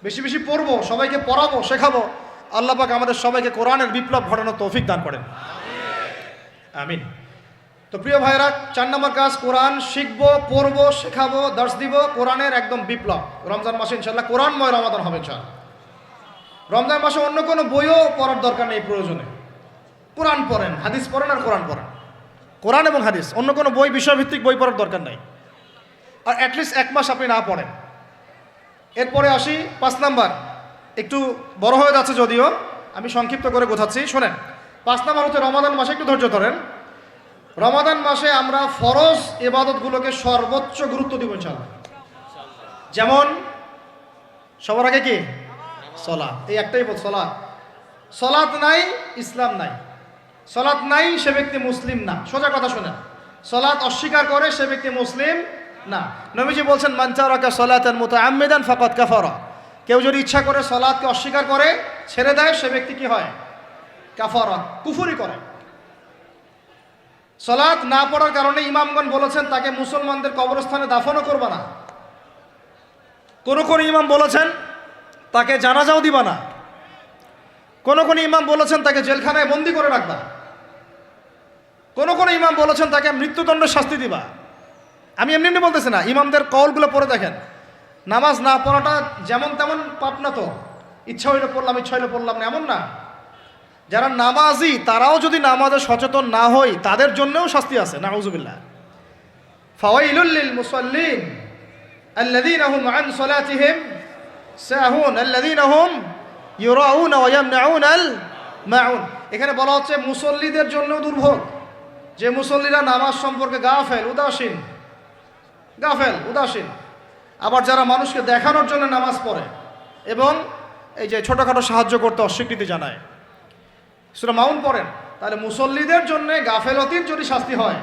বেশি বেশি পড়বো, সবাইকে পড়াবো, শেখাবো। আল্লাহ পাক আমাদের সবাইকে কোরআনের বিপ্লব ঘটানোর তৌফিক দান করেন, আমিন। তো প্রিয় ভাইরা, 4 নম্বর কাজ, কোরআন শিখবো, পড়বো, শেখাবো, দর্শ দিব। কোরআনের একদম বিপ্লব রমজান মাসে ইনশাআল্লাহ কোরআনময় রমাদান হবে ইনশাআল্লাহ। রমজান মাসে অন্য কোনো বইও পড়ার দরকার নেই। প্রয়োজনে কোরআন পড়েন, হাদিস পড়েন, আর কোরআন পড়েন। কোরআন এবং হাদিস, অন্য কোনো বই, বিষয়ভিত্তিক বই পড়ার দরকার নাই। আর অ্যাটলিস্ট 1 মাস আপনি না পড়েন। এরপরে আসি 5 নাম্বার। একটু বড় হয়ে যাচ্ছে যদিও, আমি সংক্ষিপ্ত করে বোঝাচ্ছি, শোনেন। 5 নাম্বার হচ্ছে রমাদান মাসে, একটু ধৈর্য ধরেন। রমাদান মাসে আমরা ফরজ ইবাদতগুলোকে সর্বোচ্চ গুরুত্ব দিব ইনশাআল্লাহ। যেমন সবার আগে কি? সালাত। এই একটাই বল, সালাত। সালাত নাই, ইসলাম নাই। সালাত নাই, সে ব্যক্তি মুসলিম না। সোজা কথা শোনেন, সালাত অস্বীকার করে সে ব্যক্তি মুসলিম না। নবীজি বলছেন, মান তারাকা সালাতান মুতাআম্মিদান ফাকাদ কাফারা। কেউ যদি ইচ্ছা করে সালাতকে অস্বীকার করে, ছেড়ে দেয়, সে ব্যক্তি কি হয়? কাফারা, কুফরি করে। সালাত না পড়ার কারণে ইমামগণ বলেছেন তাকে মুসলমানদের কবরস্থানে দাফনও করবা না। কোন কোন ইমাম বলেছেন তাকে জানাজাও দিবা না। কোন কোন ইমাম বলেছেন তাকে জেলখানায় বন্দি করে রাখবা। কোন কোন ইমাম বলেছেন তাকে মৃত্যুদণ্ডের শাস্তি দিবা। আমি এমনি এমনি বলতেছি না, ইমামদের কওলগুলো পড়ে দেখেন। নামাজ না পড়াটা যেমন তেমন পাপ না তো, ইচ্ছা হইলে পড়লাম, ইচ্ছা হইলে পড়লাম না, এমন না। যারা নামাজি তারাও যদি নামাজে সচেতন না হয়, তাদের জন্যও শাস্তি আছে। নাউজুবিল্লাহ। ফাওয়াইলুল লিল মুসাল্লিন আল্লাযীনা হুম আন সালাতিহিম সাহুন আল্লাযীনা হুম ইউরাউনা ওয়া ইয়ামনাউনাল মাউন। এখানে বলা হচ্ছে মুসল্লিদের জন্য দুর্ভোগ, যে মুসল্লিরা নামাজ সম্পর্কে গাফেল, উদাসীন। আবার যারা মানুষকে দেখানোর জন্য নামাজ পড়ে এবং এই যে ছোটোখাটো সাহায্য করতে অস্বীকৃতি জানায়, সূরা মাউন পড়েন, তাহলে মুসল্লিদের জন্য গাফেলতির যদি শাস্তি হয়,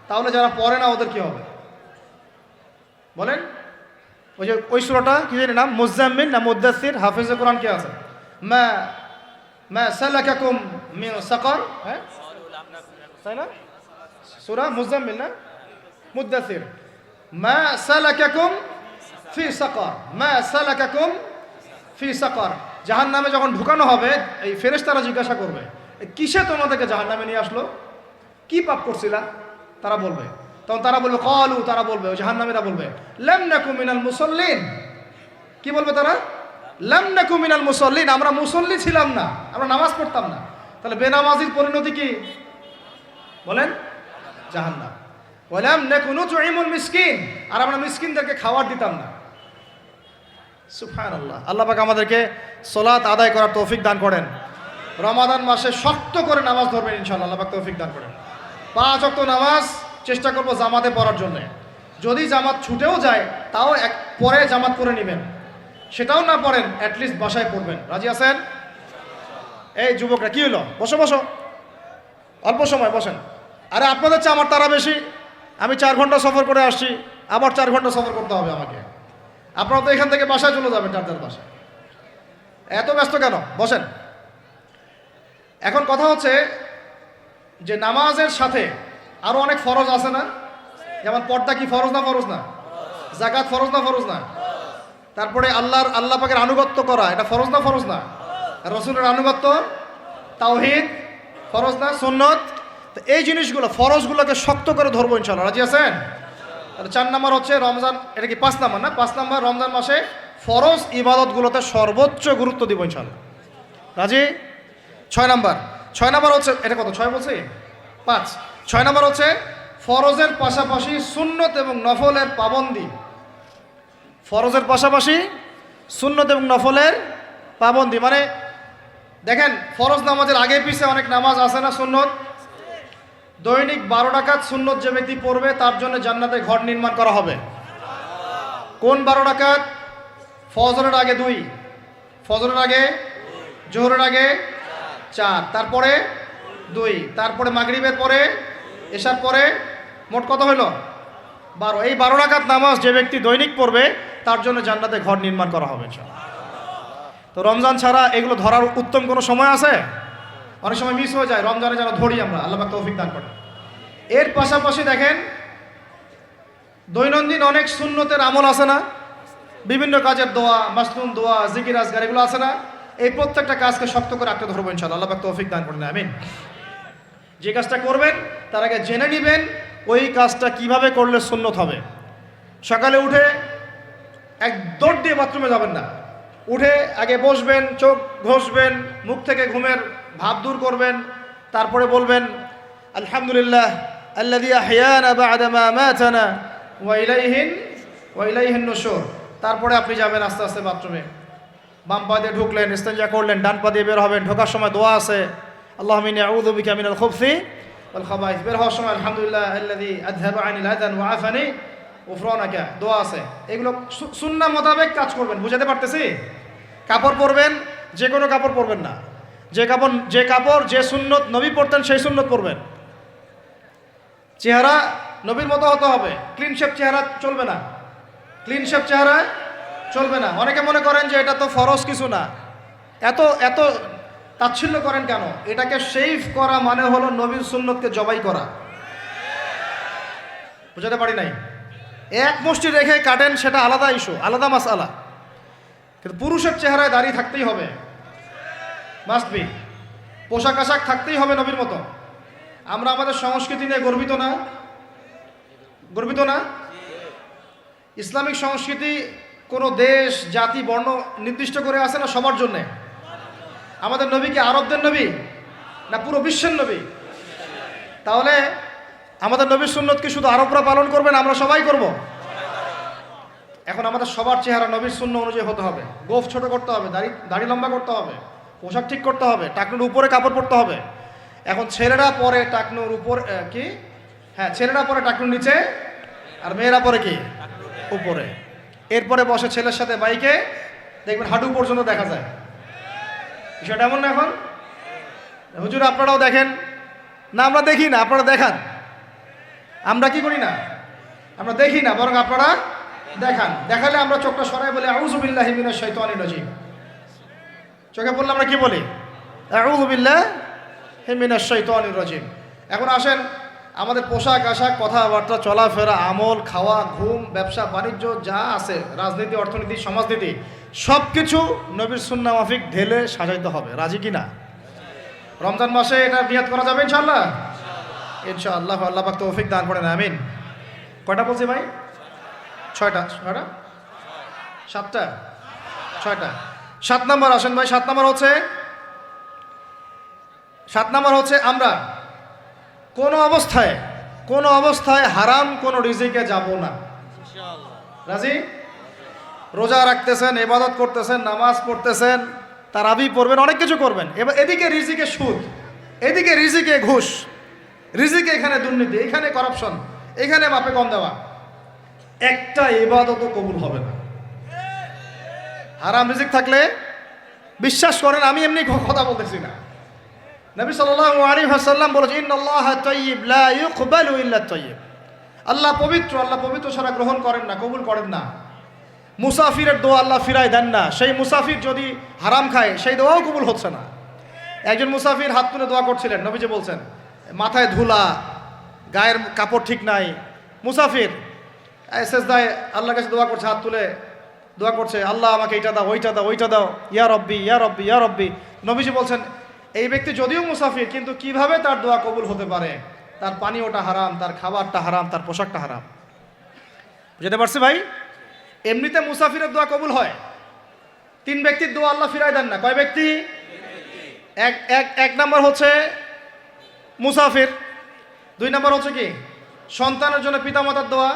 তাহলে যারা পড়ে না ওদের কি হবে বলেন? ওই যে ওই সূরাটা কি জানি নাম, মুজাম্মিল না মুদ্দাসির, হাফেজে কোরআন কে আছে, মা মা সালাকাকুম মিন সাকার, হ্যাঁ তাই না? সূরা মুজাম্মিল না মুদ্দাসির, মা সালাকাকুম ফি সাকার, মা সালাকাকুম ফি সাকার। জাহান্নামে যখন ঢুকানো হবে, এই ফেরেশতারা জিজ্ঞাসা করবে, কিসে তোমাদেরকে জাহান্নামে নিয়ে আসলো, কি পাপ করছিলা? তারা বলবে, তখন তারা বলবে ক্বালু, তারা বলবে, ওই জাহান্নামীরা বলবে লাম নাকু মিনাল মুসাল্লিন। কি বলবে তারা? লাম নাকু মিনাল মুসাল্লিন, আমরা মুসল্লি ছিলাম না, আমরা নামাজ পড়তাম না। তাহলে বেনামাজির পরিণতি কি বলেন? জাহান্নাম। ওয়ালাম নাকু নুতঈমুল মিসকিন, আর আমরা মিসকিনদেরকে খাবার দিতাম না। সুবহানাল্লাহ। আল্লাহ পাক আমাদেরকে সালাত আদায় করার তৌফিক দান করেন। রমাদান মাসে শক্ত করে নামাজ ধরবেন ইনশাআল্লাহ, আল্লাহ পাক তৌফিক দান করেন। 5 ওয়াক্ত নামাজ চেষ্টা করব জামাতে পড়ার জন্য। যদি জামাত ছুটেও যায় তাও পরে জামাত করে নেবেন, সেটাও না পড়েন অ্যাটলিস্ট বাসায় পড়বেন। রাজি আছেন? এই যুবকরা কি হলো, বসো বসো, অল্প সময় বসেন। আরে আপনাদের চেয়ে আমার তারা বেশি, আমি 4 ঘন্টা সফর করে আসছি, আবার 4 ঘন্টা সফর করতে হবে আমাকে। আপনারা তো এখান থেকে বাসায় চলে যাবেন, যার বাসায়। এত ব্যস্ত কেন? বসেন। এখন কথা হচ্ছে যে নামাজের সাথে আরো অনেক ফরজ আছে না? যেমন পর্দা কি ফরজ না ফরজ না? যাকাত ফরজ না ফরজ না? তারপরে আল্লাহ পাকের আনুগত্য করা, এটা ফরজ না ফরজ না? রাসূলের আনুগত্য, তাওহীদ ফরজ না সুন্নত? তো এই জিনিসগুলো ফরজগুলোকে শক্ত করে ধরবো ইনশাআল্লাহ। রাজি আছেন? তাহলে 4 নাম্বার হচ্ছে রমজান, এটা কি 5 নাম্বার না? 5 নাম্বার রমজান মাসে ফরজ ইবাদতগুলোতে সর্বোচ্চ গুরুত্ব দিব ইনশাআল্লাহ। রাজি? 6 নাম্বার হচ্ছে, এটা কত 6 বলছি? 5। 6 নাম্বার হচ্ছে ফরজের পাশাপাশি সুন্নত এবং নফলের পাবন্দি। ফরজের পাশাপাশি সুন্নত এবং নফলের পাবন্দি মানে দেখেন, ফরজ নামাজের আগে পিছে অনেক নামাজ আছে না সুন্নত? দৈনিক 12 রাকাত সুন্নত যে ব্যক্তি পড়বে তার জন্য জান্নাতে ঘর নির্মাণ করা হবে। কোন 12 রাকাত? ফজরের আগে 2, ফজরের আগে, জোহরের আগে 4, তারপরে 2, তারপরে মাগরিবের পরে, এশার পরে, মোট কত হইল? 12। এই 12 রাকাত নামাজ যে ব্যক্তি দৈনিক পড়বে তার জন্য জান্নাতে ঘর নির্মাণ করা হবে ইনশাআল্লাহ। তো রমজান ছাড়া এগুলো ধরার উত্তম কোনো সময় আছে? অনেক সময় মিস হয়ে যায়, রমজানে যেন ধরি আমরা, আল্লাহ পাক তৌফিক দান করেন। এর পাশাপাশি দেখেন দৈনন্দিন অনেক সুন্নতের আমল আছে না? বিভিন্ন কাজের দোয়া, মাসনুন দোয়া, জিকির আজকার, এগুলো আছে না? এই প্রত্যেকটা কাজকে শক্ত করে আঁকড়ে ধরবো ইনশাআল্লাহ, আল্লাহ পাক তৌফিক দান করেন, আমিন। যে কাজটা করবেন তার আগে জেনে নেবেন ওই কাজটা কিভাবে করলে সুন্নত হবে। সকালে উঠে এক দৌড় দিয়ে বাথরুমে যাবেন না, উঠে আগে বসবেন, চোখ ঘষবেন, মুখ থেকে ঘুমের ভাব দূর করবেন, তারপরে বলবেন আলহামদুলিল্লাহ আল্লাযী আহইয়ানা বা'দা মা মাতানা ওয়া ইলাইহিন নুশুর। তারপরে আপনি যাবেন আস্তে আস্তে বাথরুমে, বাম পা দিয়ে ঢুকলেন, ইস্তেঞ্জা করলেন, ডান পা দিয়ে বের হবেন। ঢোকার সময় দোয়া আছে, আল্লাহুম্মা ইন্নী আউযু বিকা মিনাল খুবসি ওয়াল খাবাইস। বের হওয়ার সময় আলহামদুলিল্লাহ আল্লাযী আযহাবা আনিল আযান ওয়া আফানি উফরানাকা, দোয়া আছে। এগুলো সুন্নাহ মোতাবেক কাজ করবেন। বুঝাতে পারতেছি? কাপড় পরবেন, যে কোনো কাপড় পরবেন না। যে কাপড় যে সুন্নত নবী পরতেন সেই সুন্নত পরবেন। চেহারা নবীর মতো হতে হবে, ক্লিন শেপ চেহারা চলবে না, ক্লিন শেপ চেহারা চলবে না। অনেকে মনে করেন যে এটা তো ফরজ কিছু না, এত তাচ্ছিল্য করেন কেন? এটাকে শেভ করা মানে হলো নবীর সুন্নতকে জবাই করা। বুঝাতে পারি নাই? এক মুষ্টি রেখে কাটেন, সেটা আলাদা ইস্যু, আলাদা মাসআলা। কিন্তু পুরুষের চেহারায় দাড়ি থাকতেই হবে, মাস্ট বি। পোশাক আশাক থাকতেই হবে নবীর মতো। আমরা আমাদের সংস্কৃতি নিয়ে গর্বিত না? গর্বিত না? ইসলামিক সংস্কৃতি কোনো দেশ, জাতি, বর্ণ নির্দিষ্ট করে আছে না সবার জন্যে? আমাদের নবী কি আরবদের নবী না পুরো বিশ্বের নবী? তাহলে আমাদের নবীর সুন্নত কি শুধু আরবরা পালন করবেন, আমরা সবাই করব? এখন আমাদের সবার চেহারা নবীর সুন্নাহ অনুযায়ী হতে হবে। গোফ ছোট করতে হবে, দাড়ি লম্বা করতে হবে, পোশাক ঠিক করতে হবে, টাকনুর উপরে কাপড় পরতে হবে। এখন ছেলেরা পরে টাকনুর উপর কি, হ্যাঁ ছেলেরা পরে টাকনুর নিচে, আর মেয়েরা পরে কি উপরে। এরপরে বসে ছেলের সাথে বাইকে, দেখবেন হাঁটু পর্যন্ত দেখা যায়। বিষয়টা এমন না এখন? হুজুর আপনারাও দেখেন না? আমরা দেখি না, আপনারা দেখান। আমরা কি করি না? আমরা দেখি না, বরং আপনারা দেখান। দেখালে আমরা চোখটা সরাই বলি আউযু বিল্লাহি মিনাশ শাইতানির রাজিম। চোখে পড়লে আমরা কি বলি? আউযু বিল্লাহি মিনাশ শাইতানির রাজিম। এখন আসেন, আমাদের পোশাক আশাক, কথাবার্তা, চলাফেরা, আমল, খাওয়া, ঘুম, ব্যবসা বাণিজ্য যা আছে, রাজনীতি, অর্থনীতি, সমাজনীতি, সব কিছু নবীর সুন্নাহ মাফিক ঢেলে সাজাইতে হবে। রাজি কি না? রমজান মাসে এটা নিয়াত করা যাবে ইনশাআল্লাহ? ইনশাআল্লাহ। আল্লাহ পাক তৌফিক দান করেন, আমিন। কয়টা বলছি ভাই? 6টা। 7টা? 6টা। 7 নম্বর আসেন ভাই। 7 নম্বর হচ্ছে আমরা কোনো অবস্থায় হারাম কোনো রিজিকে যাব না। রাজি? রোজা রাখতেছেন, ইবাদত করতেছেন, নামাজ পড়তেছেন, তারাবি পড়বেন, অনেক কিছু করবেন। এবার এদিকে রিজিকে সুদ, এদিকে রিজিকে ঘুষ, রিজিকে এখানে দুর্নীতি, এখানে করাপশন, এখানে মাপে কম দেওয়া, একটা ইবাদতও কবুল হবে না। হারাম রিজিক থাকলে বিশ্বাস করেন, আমি এমনি কথা বলতেছি না। নবী সাল্লাল্লাহু আলাইহি ওয়াসাল্লাম বলেছেন, ইন্নাল্লাহা তাইয়্যিব লা ইউকবালু ইল্লা তাইয়্যিব। আল্লাহ পবিত্র, আল্লাহ পবিত্র ছাড়া গ্রহণ করেন না, কবুল করেন না। মুসাফিরের দোয়া আল্লাহ ফিরাই দেন না। সেই মুসাফির যদি হারাম খায়, সেই দোয়াও কবুল হচ্ছে না। একজন মুসাফির হাত তুলে দোয়া করছিলেন, নবীজি বলছেন, মাথায় ধুলা, গায়ের কাপড় ঠিক নাই, মুসাফির সেজদায় আল্লাহর কাছে দোয়া করছে, হাত তুলে দোয়া করছে, আল্লাহ আমাকে এইটা দাও, ওইটা দাও, ওইটা দাও, ইয়া রব্বি, ইয়া রব্বি, ইয়া রব্বি। নবীজি বলছেন, এই ব্যক্তি যদিও মুসাফির, কিন্তু কিভাবে তার দোয়া কবুল হতে পারে? তার পানীয়টা হারাম, তার খাবারটা হারাম, তার পোশাকটা হারাম। বুঝতে পারছি ভাই? এমনিতে মুসাফিরের দোয়া কবুল হয়। 3 ব্যক্তির দোয়া আল্লাহ ফিরাই দেন না। কয় ব্যক্তি? এক নাম্বার হচ্ছে মুসাফির, 2 নাম্বার হচ্ছে কি সন্তানের জন্য পিতামাতার দোয়া,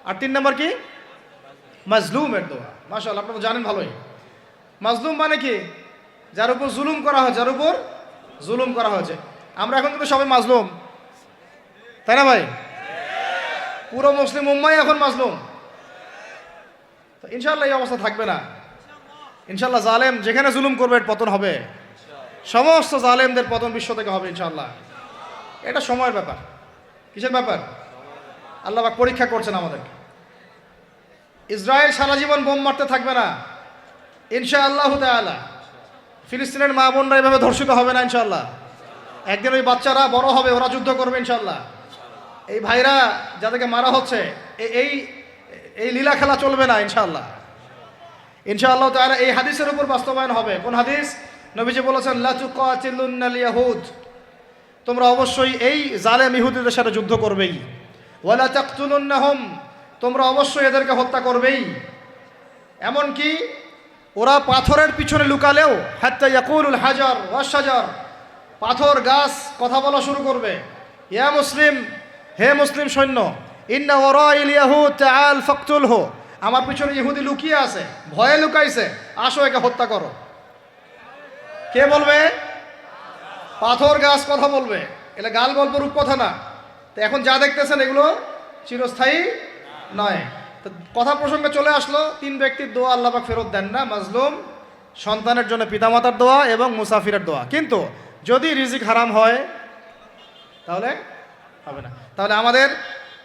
আর 3 নাম্বার কি মাজলুমের দোয়া। মাশাআল্লাহ, আপনারা জানেন ভালোই। মাজলুম মানে কি? যার উপর জুলুম করা হয়, যার উপর জুলুম করা হয়েছে। আমরা এখন কিন্তু সবাই মাজলুম, তাই না ভাই? পুরো মুসলিম উম্মাই এখন মাজলুম। তো ইনশাআল্লাহ এই অবস্থা থাকবে না। ইনশাআল্লাহ জালেম যেখানে জুলুম করবে এর পতন হবে। সমস্ত জালেমদের পতন বিশ্ব থেকে হবে ইনশাআল্লাহ। এটা সময়ের ব্যাপার। কিসের ব্যাপার? আল্লাহ পাক পরীক্ষা করছেন আমাদেরকে। ইসরায়েল সারা জীবন বোম মারতে থাকবে না ইনশাআল্লাহু তাআলা। ফিলিস্তিনের মা বোনরা এভাবে ধর্ষিত হবে না ইনশাআল্লাহ। একদিন ওই বাচ্চারা বড় হবে, ওরা যুদ্ধ করবে ইনশাআল্লাহ। এই ভাইরা যাদেরকে মারা হচ্ছে, এই লীলা খেলা চলবে না ইনশাআল্লাহ। ইনশাআল্লাহ তাআলা এই হাদিসের উপর বাস্তবায়ন হবে। কোন হাদিস? নবীজি বলেছেন, লা তুকাতিলুন্নাল ইয়াহুদ, তোমরা অবশ্যই এই জালেম ইহুদিদের সাথে যুদ্ধ করবেই। ওয়ালা তাকতুলুন্নাহুম, তোমরা অবশ্যই এদেরকে হত্যা করবেই। এমনকি ওরা পাথরের পিছনে লুকালেও, হাত্তা ইয়াকুলুল হাজার ওয়াশ শাজার, পাথর গাছ কথা বলা শুরু করবে। ইয়া মুসলিম, হে মুসলিম সৈন্য, ইন্না ওয়ারাইল ইয়াহুদ তাআল ফাকতুলহু, আমার পিছনে ইহুদি লুকিয়ে আছে, ভয়ে লুকাইছে, আসো একে হত্যা করো। কে বলবে? পাথর গাছ কথা বলবে। এটা গাল গল্প রূপ কথা না। তো এখন যা দেখতেছেন এগুলো চিরস্থায়ী নয়। তো কথা প্রসঙ্গে চলে আসলো, 3 ব্যক্তির দোয়া আল্লাহ পাক ফেরত দেন না। মাজলুম, সন্তানের জন্য পিতামাতার দোয়া এবং মুসাফিরের দোয়া। কিন্তু যদি রিজিক হারাম হয় তাহলে হবে না। তাহলে আমাদের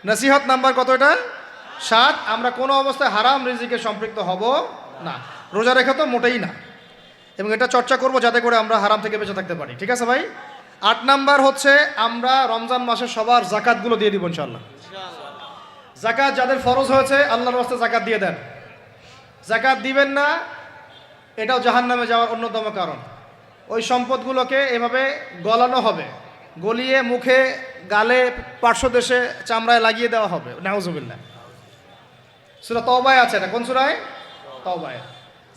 নসিহত নাম্বার কত? এটা 7। আমরা কোনো অবস্থায় হারাম রিজিকে সম্পৃক্ত হব না। রোজা রেখে তো মোটেই না। এবং এটা চর্চা করব যাতে করে আমরা হারাম থেকে বেঁচে থাকতে পারি। ঠিক আছে ভাই? 8 নাম্বার হচ্ছে আমরা রমজান মাসে সবার জাকাতগুলো দিয়ে দিব ইনশাআল্লাহ। জাকাত যাদের ফরজ হয়েছে আল্লাহর রাস্তায় জাকাত দিয়ে দেন। জাকাত দিবেন না, এটাও জাহান্নামে যাওয়ার অন্যতম কারণ। ওই সম্পদগুলোকে এভাবে গলানো হবে, গলিয়ে মুখে, গালে, পার্শ্বদেশে, চামড়ায় লাগিয়ে দেওয়া হবে। নাউজুবিল্লাহ। সূরা তাওবায় আছে এটা। কোন সূরায়? তাওবায়।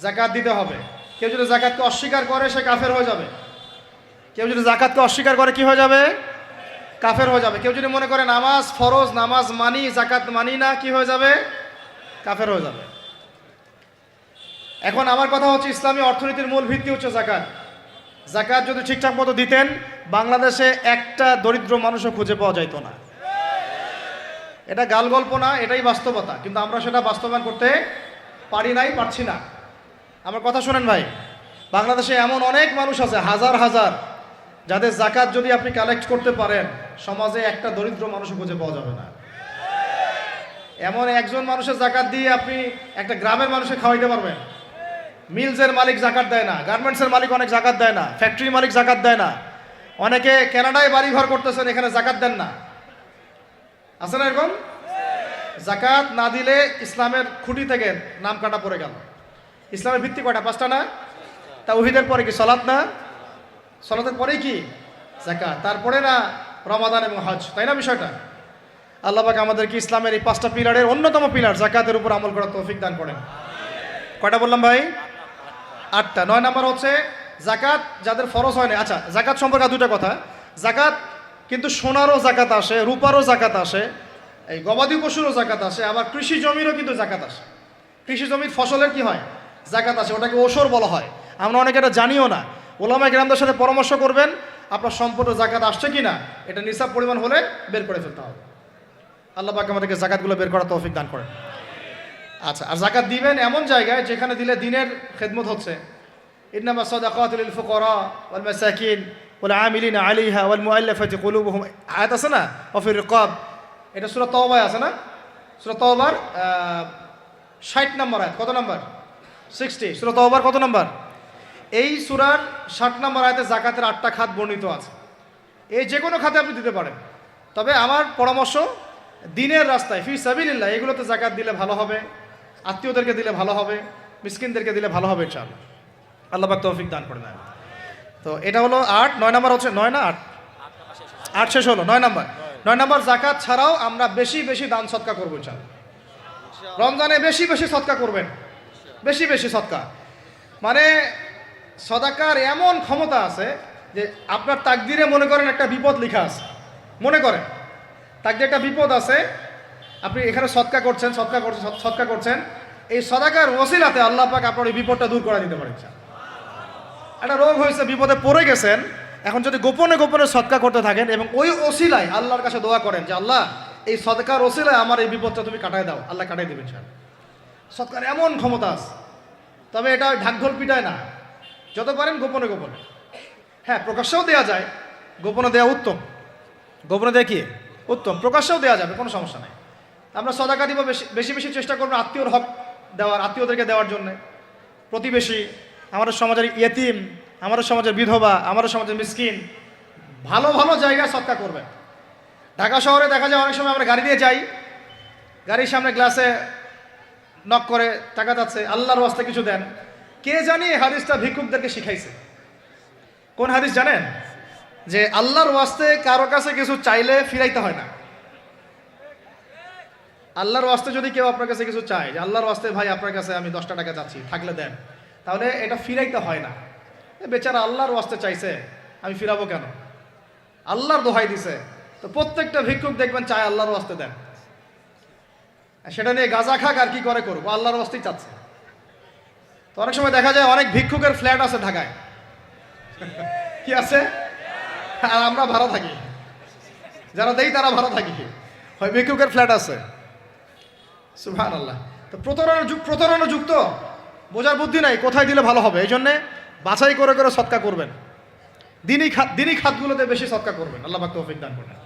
জাকাত দিতে হবে। কেউ যদি জাকাতকে অস্বীকার করে সে কাফের হয়ে যাবে। কেউ যদি জাকাতকে অস্বীকার করে কি হয়ে যাবে? কাফের হয়ে যাবে। কেউ যদি মনে করে নামাজ ফরজ, নামাজ মানি, জাকাত মানি না, কি হয়ে যাবে? কাফের হয়ে যাবে। এখন আমার কথা হচ্ছে, ইসলামী অর্থনীতির মূল ভিত্তি হচ্ছে জাকাত। জাকাত যদি ঠিকঠাক মতো দিতেন, বাংলাদেশে একটা দরিদ্র মানুষও খুঁজে পাওয়া যাইত না। এটা গাল গল্প না, এটাই বাস্তবতা। কিন্তু আমরা সেটা বাস্তবায়ন করতে পারি নাই, পারছি না। আমার কথা শোনেন ভাই, বাংলাদেশে এমন অনেক মানুষ আছে, হাজার হাজার, যাদের জাকাত যদি আপনি কালেক্ট করতে পারেন, সমাজে একটা দরিদ্র মানুষও খুঁজে পাওয়া যাবে না। এমন একজন মানুষের জাকাত দিয়ে আপনি একটা গ্রামের মানুষকে খাওয়াইতে পারবেন। মিলসের মালিক জাকাত দেয় না, গার্মেন্টসের মালিক অনেক জাকাত দেয় না, ফ্যাক্টরির মালিক জাকাত দেয় না, অনেকে কানাডায় বাড়ি ঘর করতেছেন, এখানে জাকাত দেন না। আছে না এরকম? জাকাত না দিলে ইসলামের খুঁটি থেকে নাম কাটা পড়ে গেল। ইসলামের ভিত্তি কয়টা? 5টা না? তাওহীদের পরে কি সালাত না? সালাতের পরেই কি জাকাত, তারপরে না রমাদান এবং হজ, তাই না বিষয়টা? আল্লাহ পাক আমাদেরকে ইসলামের এই 5টা পিলারের অন্যতম পিলার জাকাতের উপর আমল করার তৌফিক দান করেন। কয়টা বললাম ভাই? 8টা। 9 নাম্বার হচ্ছে জাকাত যাদের ফরজ হয় না। আচ্ছা, জাকাত সম্পর্কে 2টা কথা। জাকাত কিন্তু সোনারও জাকাত আসে, রূপারও জাকাত আসে, এই গবাদি পশুরও জাকাত আসে, আবার কৃষি জমিরও কিন্তু জাকাত আসে। কৃষি জমির ফসলের কি হয়? জাকাত আসে, ওটাকে ওসর বলা হয়। আমরা অনেকে এটা জানিও না। ওলামায়ে কেরামদের সাথে পরামর্শ করবেন, আপনার সম্পূর্ণ জাকাত আসছে কিনা এটা নিসাব পরিমাণ হলে বের করে ফেলতে হবে। আল্লাহ পাক আমাদেরকে জাকাতগুলো বের করার তৌফিক দান করেন। আচ্ছা, আর জাকাত দিবেন এমন জায়গায় যেখানে দিলে দিনের খেদমত হচ্ছে। ইন্নামা সাদাকাতু লিল ফুকারা ওয়াল মাসাকিন ওয়াল আমিলিনা আলাইহা ওয়াল মুআল্লাফাতি কুলুবুহুম, আয়াত আছে না? ওয়া ফির রিকাব, এটা সূরা তাওবায় আছে না? সূরা তাওবার 60 নম্বর আয়াত। কত নম্বর? 60। সূরা তাওবার কত নম্বর? এই সূরার 60 নম্বর আয়াতে জাকাতের 8টা খাত বর্ণিত আছে। এই যে কোনো খাতে আপনি দিতে পারেন, তবে আমার পরামর্শ দিনের রাস্তায় ফি সাবিলিল্লাহ এগুলোতে জাকাত দিলে ভালো হবে, আত্মীয়দেরকে দিলে ভালো হবে, মিসকিনদেরকে দিলে ভালো হবে ইনশাআল্লাহ। আল্লাহ পাক তৌফিক দান করে দেন। তো এটা হলো 8। 9 নাম্বার হচ্ছে 9 না 8? 8 শেষ হলো। 9 নাম্বার। 9 নাম্বার জাকাত ছাড়াও আমরা বেশি বেশি দান সদকা করবো ইনশাআল্লাহ। রমজানে বেশি বেশি সদকা করবেন, বেশি বেশি সদকা। মানে সদাকার এমন ক্ষমতা আছে যে আপনার তাকদিরে মনে করেন একটা বিপদ লেখা আছে, মনে করেন তাকদিরে একটা বিপদ আছে, আপনি এখানে সদকা করছেন, সদকা করছেন, এই সদাকার ওসিলাতে আল্লাহ পাক আপনার এই বিপদটা দূর করে দিতে পারেন। একটা রোগ হয়েছে, বিপদে পড়ে গেছেন, এখন যদি গোপনে গোপনে সদকা করতে থাকেন এবং ওই ওসিলায় আল্লাহর কাছে দোয়া করেন যে আল্লাহ এই সদকার ওসিলায় আমার এই বিপদটা তুমি কাটায় দাও, আল্লাহ কাটাই দেবেন। সদকার এমন ক্ষমতা আছে, তবে এটা ঢাকঢোল পিটায় না, যত পারেন গোপনে গোপনে। হ্যাঁ, প্রকাশ্যেও দেওয়া যায়, গোপনে দেওয়া উত্তম। গোপনে দেওয়া কি উত্তম, প্রকাশ্যেও দেওয়া যাবে, কোনো সমস্যা নাই। আমরা সদাকা দিব, বেশি বেশি চেষ্টা করবো আত্মীয়র হক দেওয়ার, আত্মীয়দেরকে দেওয়ার জন্যে, প্রতিবেশী, আমাদের সমাজের ইয়েতিম, আমাদের সমাজের বিধবা, আমাদের সমাজের মিসকিন, ভালো ভালো জায়গায় সদকা করবেন। ঢাকা শহরে দেখা যায় অনেক সময় আমরা গাড়ি দিয়ে যাই, গাড়ির সামনে গ্লাসে নক করে টাকা যাচ্ছে, আল্লাহর ওয়াস্তে কিছু দেন। কে জানি হাদিসটা ভিক্ষুকদেরকে শিখাইছে। কোন হাদিস জানেন? যে আল্লাহর ওয়াস্তে কারো কাছে কিছু চাইলে ফিরাইতে হয় না। আল্লাহর ওয়াস্তে যদি কেউ আপনার কাছে কিছু চায়, যে আল্লাহর ওয়াস্তে ভাই আপনার কাছে আমি 10টা টাকা চাচ্ছি, থাকলে দেন, তাহলে এটা ফিরাইতে হয় না। বেচারা আল্লাহর ওয়াস্তে চাইছে, আমি ফিরাবো কেন? আল্লাহর দোহাই দিছে। তো প্রত্যেকটা ভিক্ষুক দেখবেন চায় আল্লাহর ওয়াস্তে দেন। সেটা নিয়ে গাঁজা খাক আর কি করে করবো, আল্লাহর ওয়াস্তেই চাচ্ছে। তো অনেক সময় দেখা যায় অনেক ভিক্ষুকের ফ্ল্যাট আছে ঢাকায়, কি আছে, আর আমরা ভাড়া থাকি, যারা দেই তারা ভাড়া থাকি, হয় ভিক্ষুকের ফ্ল্যাট আছে। সুবহানাল্লাহ। তো প্রতারণা যুক্ত, বোঝার বুদ্ধি নাই কোথায় দিলে ভালো হবে, এই জন্যে বাছাই করে করে সদকা করবেন। দিনই খাতগুলোতে বেশি সদকা করবেন, আল্লাহ পাক তৌফিক দান করবেন।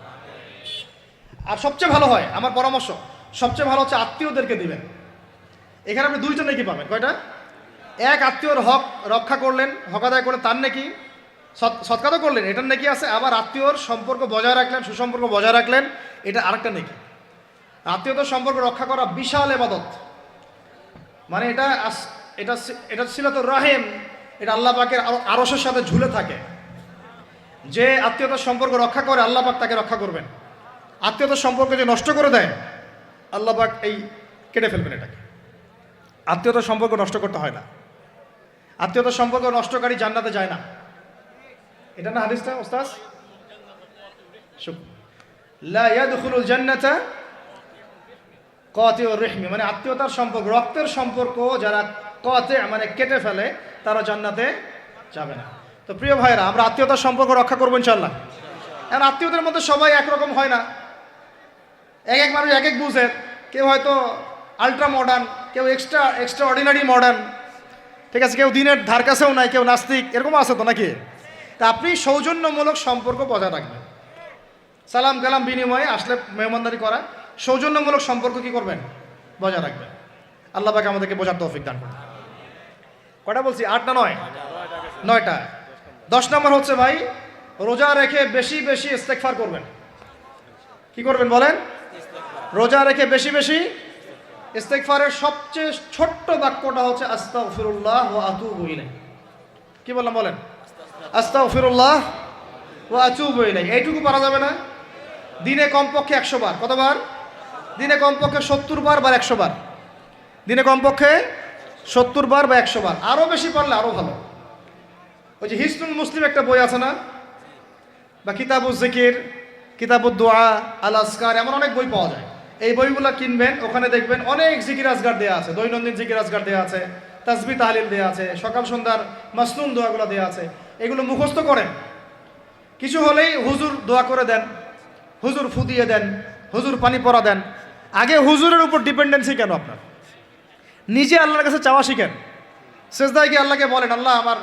আর সবচেয়ে ভালো হয়, আমার পরামর্শ, সবচেয়ে ভালো হচ্ছে আত্মীয়দেরকে দিবেন। এখানে আপনি 2টা নেকি পাবেন। কয়টা? এক, আত্মীয়র হক রক্ষা করলেন, হক আদায় করলেন, তার নেকি, সদকা তো করলেন, এটার নেকি আছে। আবার আত্মীয়র সম্পর্ক বজায় রাখলেন, সুসম্পর্ক বজায় রাখলেন, এটা আরেকটা নেকি। আত্মীয়তার সম্পর্ক রক্ষা করা বিশাল ইবাদত। মানে এটা সিলাতুর রাহিম, এটা আল্লাহ পাকের আরশের সাথে ঝুলে থাকে। যে আত্মীয়তার সম্পর্ক রক্ষা করে আল্লাহ পাক তাকে রক্ষা করবেন। আত্মীয়তার সম্পর্ক যে নষ্ট করে দেয় আল্লাহ পাক এই কেটে ফেলবেন এটাকে। আত্মীয়তার সম্পর্ক নষ্ট করতে হয় না। আত্মীয়তার সম্পর্ক নষ্টকারী জান্নাতে যায় না, এটা না হাদিসটা ওস্তাদ? লা ইয়াদখুলুল জান্নাতা কাতিউর রহমি, মানে আত্মীয়তার সম্পর্ক, রক্তের সম্পর্ক যারা কাতি মানে কেটে ফেলে তারা জান্নাতে যাবে না। তো প্রিয় ভাইরা, আমরা আত্মীয়তার সম্পর্ক রক্ষা করবো ইনশাআল্লাহ। এখন আত্মীয়দের মধ্যে সবাই একরকম হয় না, এক এক মানুষ এক এক বুঝের। কেউ হয়তো আলট্রা মডার্ন, কেউ এক্সট্রা অর্ডিনারি মডার্ন, ঠিক আছে, কেউ দিনের ধার কাছেও নাই, কেউ নাস্তিক, এরকম আছে তো নাকি? তা আপনি সৌজন্যমূলক সম্পর্ক বজায় রাখবেন, সালাম কালাম বিনিময়ে আসলে মেহমানদারি করা, সৌজন্যমূলক সম্পর্ক কি করবেন? বজায় রাখবেন। আল্লাহ পাক আমাদেরকে বোঝার তৌফিক দান করুন। কটা বলছি? 8 না 9? 9টা। 10 নম্বর হচ্ছে ভাই, রোজা রেখে বেশি বেশি ইস্তেগফার করবেন। কি করবেন বলেন? রোজা রেখে বেশি বেশি ইস্তেগফারের সবচেয়ে ছোট্ট বাক্যটা হচ্ছে আস্তাগফিরুল্লাহ ওয়া আতুবু ইলাইহি। কি বললাম বলেন? আস্তাগফিরুল্লাহ ওয়া আতুবু ইলাইহি। এইটুকু পারা যাবে না? দিনে কমপক্ষে 100 বার। কতবার? দিনে কমপক্ষে 70 বার বা 100 বার। দিনে কমপক্ষে 70 বার বা 100 বার। আরও বেশি পারলে আরও ভালো। ওই যে হিসনুল মুসলিম একটা বই আছে না, বা কিতাবুজ জিকির, কিতাবুদ দোয়া, আল আসকার, এমন অনেক বই পাওয়া যায়। এই বইগুলো কিনবেন, ওখানে দেখবেন অনেক জিকির আজগার দেওয়া আছে, দৈনন্দিন জিকির আজগার দেওয়া আছে, তাসবিহ তাহলিল দেওয়া আছে, সকাল সন্ধ্যার মাসনুন দোয়াগুলো দেওয়া আছে। এগুলো মুখস্থ করেন, কিছু হলেই হুজুর দোয়া করে দেন, হুজুর ফু দিয়ে দেন, হুজুর পানি পরা দেন। আগে হুজুরের উপর ডিপেন্ডেন্সি কেন আপনার? নিজে আল্লাহর কাছে চাওয়া শিখেন। সেজদায় গিয়ে আল্লাহকে বলেন, আল্লাহ আমার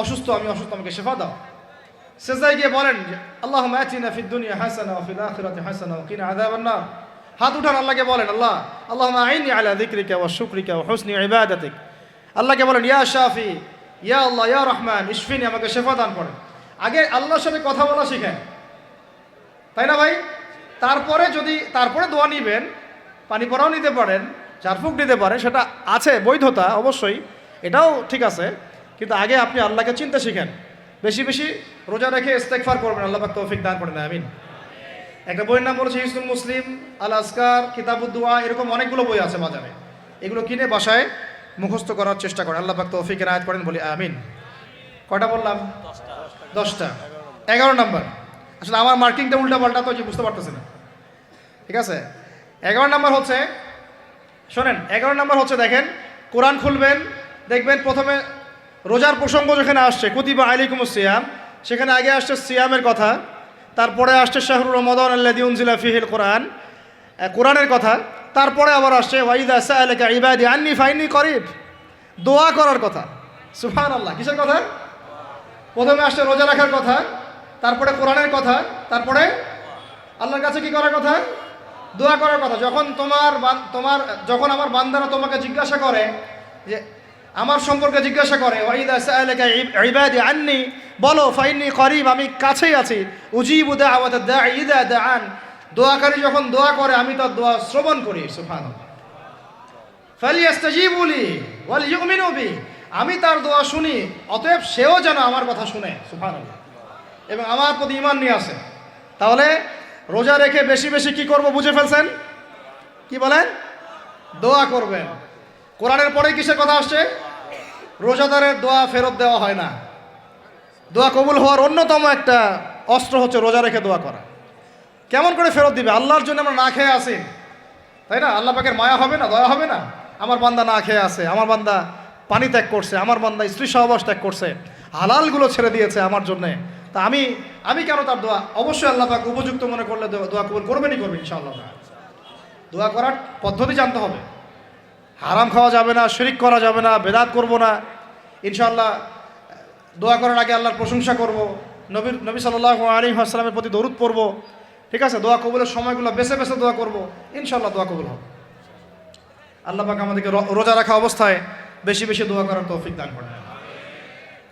অসুস্থ, আমি অসুস্থ, আমাকে শেফা দাও। সেজদায় গিয়ে বলেন, আল্লাহুম্মা আতিনা ফিদ দুনিয়া হাসানা ওয়া ফিল আখিরাতি হাসানা ওয়া কিনা আযাবান নার। হাত উঠান, আল্লাহকে বলেন, আল্লাহুম্মা আইনি আলা যিকরিকা ওয়া শুকরিকা ওয়া হুসনি ইবাদাতিক। আল্লাহকে বলেন, ইয়া শাফি, ইয়া আল্লাহ, ইয়া রহমান, ইশফিনি, আমাকে শেফা দান করেন। আগে আল্লাহর সাথে কথা বলা শিখেন, তাই না ভাই? তারপরে দোয়া নিবেন, পানি পরাও নিতে পারেন, ঝাড়ফুঁক দিতে পারেন, সেটা আছে বৈধতা অবশ্যই, এটাও ঠিক আছে। কিন্তু আগে আপনি আল্লাহকে চিনতে শিখেন। বেশি বেশি রোজা রেখে ইস্তেগফার করবেন, আল্লাহ পাক তৌফিক দান করেন, আমিন। একটা বইয়ের নাম বলেছে হিসনুল মুসলিম, আল আসকার, কিতাবুদ দোয়া, এরকম অনেকগুলো বই আছে বাজারে। এগুলো কিনে বাসায় মুখস্থ করার চেষ্টা করেন, আল্লাহ পাক তৌফিক এনায়েত করেন, বলি আমিন। কয়টা বললাম? 10টা। 11 নম্বর, আসলে আমার মার্কিংটা উল্টা পাল্টা তো, যে বুঝতে পারতেছি না, ঠিক আছে। 11 নম্বর হচ্ছে, শোনেন, 11 নম্বর হচ্ছে, দেখেন, কোরআন খুলবেন, দেখবেন প্রথমে রোজার প্রসঙ্গ যেখানে আসছে, কুতিবা আলাইকুমুস সিয়াম, সেখানে আগে আসছে সিয়ামের কথা, তারপরে আসছে শাহরুর রমাদান আল্লাযী উনজিলা ফীহিল কোরআন, কোরআনের কথা, তারপরে আবার আসছে ওয়াইদা সাআলাকা ইবাদি আন্নী ফাইন্নী করিব, দোয়া করার কথা। সুবহানাল্লাহ, কিসের কথা? প্রথমে আসছে রোজা রাখার কথা, তারপরে কোরআনের কথা, তারপরে আল্লাহর কাছে কি করার কথা? দোয়া করার কথা। যখন আমার বান্দারা তোমাকে জিজ্ঞাসা করে, যে আমার সম্পর্কে জিজ্ঞাসা করে, ওয়াইদা সাআলাকা ইবাদি আন্নী, বলো ফাইন্নী করিব, আমি কাছেই আছি, উজিবু দাওয়াতাদ দাঈ ইযা দাআন, দোয়াকারী যখন দোয়া করে আমি তার দোয়া শ্রবণ করি। সুবহানাল্লাহ। ফালিয়াস্তাজিবু লি ওয়াল ইউমিনু বি, আমি তার দোয়া শুনি, অতএব সেও যেন আমার কথা শুনে। সুবহানাল্লাহ। এবং আমার প্রতি ঈমান নিয়ে আসে। তাহলে রোজা রেখে বেশি বেশি কি করব বুঝে ফেলছেন? কি বলেন? দোয়া করবেন। কোরআনের পরে কিসের কথা আসছে? রোজাদারের দোয়া ফেরত দেওয়া হয় না। দোয়া কবুল হওয়ার অন্যতম একটা অস্ত্র হচ্ছে রোজা রেখে দোয়া করা। কেমন করে ফেরত দিবে? আল্লাহর জন্য আমরা না খেয়ে আসি, তাই না? আল্লাহ পাকের মায়া হবে না, দয়া হবে না? আমার বান্দা না খেয়ে আছে, আমার বান্দা পানি ত্যাগ করছে, আমার বান্দা স্ত্রী সহবাস ত্যাগ করছে, হালালগুলো ছেড়ে দিয়েছে আমার জন্যে, তা আমি কেন তার দোয়া? অবশ্যই আল্লাহ পাক উপযুক্ত মনে করলে দোয়া কবুল করবেনই করবেন ইনশাআল্লাহ। দোয়া করার পদ্ধতি জানতে হবে। হারাম খাওয়া যাবে না, শিরিক করা যাবে না, বেদাত করব না। ইনশাআল্লাহ দোয়া করার আগে আল্লাহর প্রশংসা করব, নবী সাল্লাল্লাহু আলাইহি ওয়াসাল্লামের প্রতি দরুদ পড়ব, ঠিক আছে? দোয়া কবুলের সময়গুলো বেছে বেছে দোয়া করব, ইনশাআল্লাহ দোয়া কবুল হবে। আল্লাহ পাক আমাদেরকে রোজা রাখা অবস্থায় বেশি বেশি দোয়া করার তৌফিক দান করেন।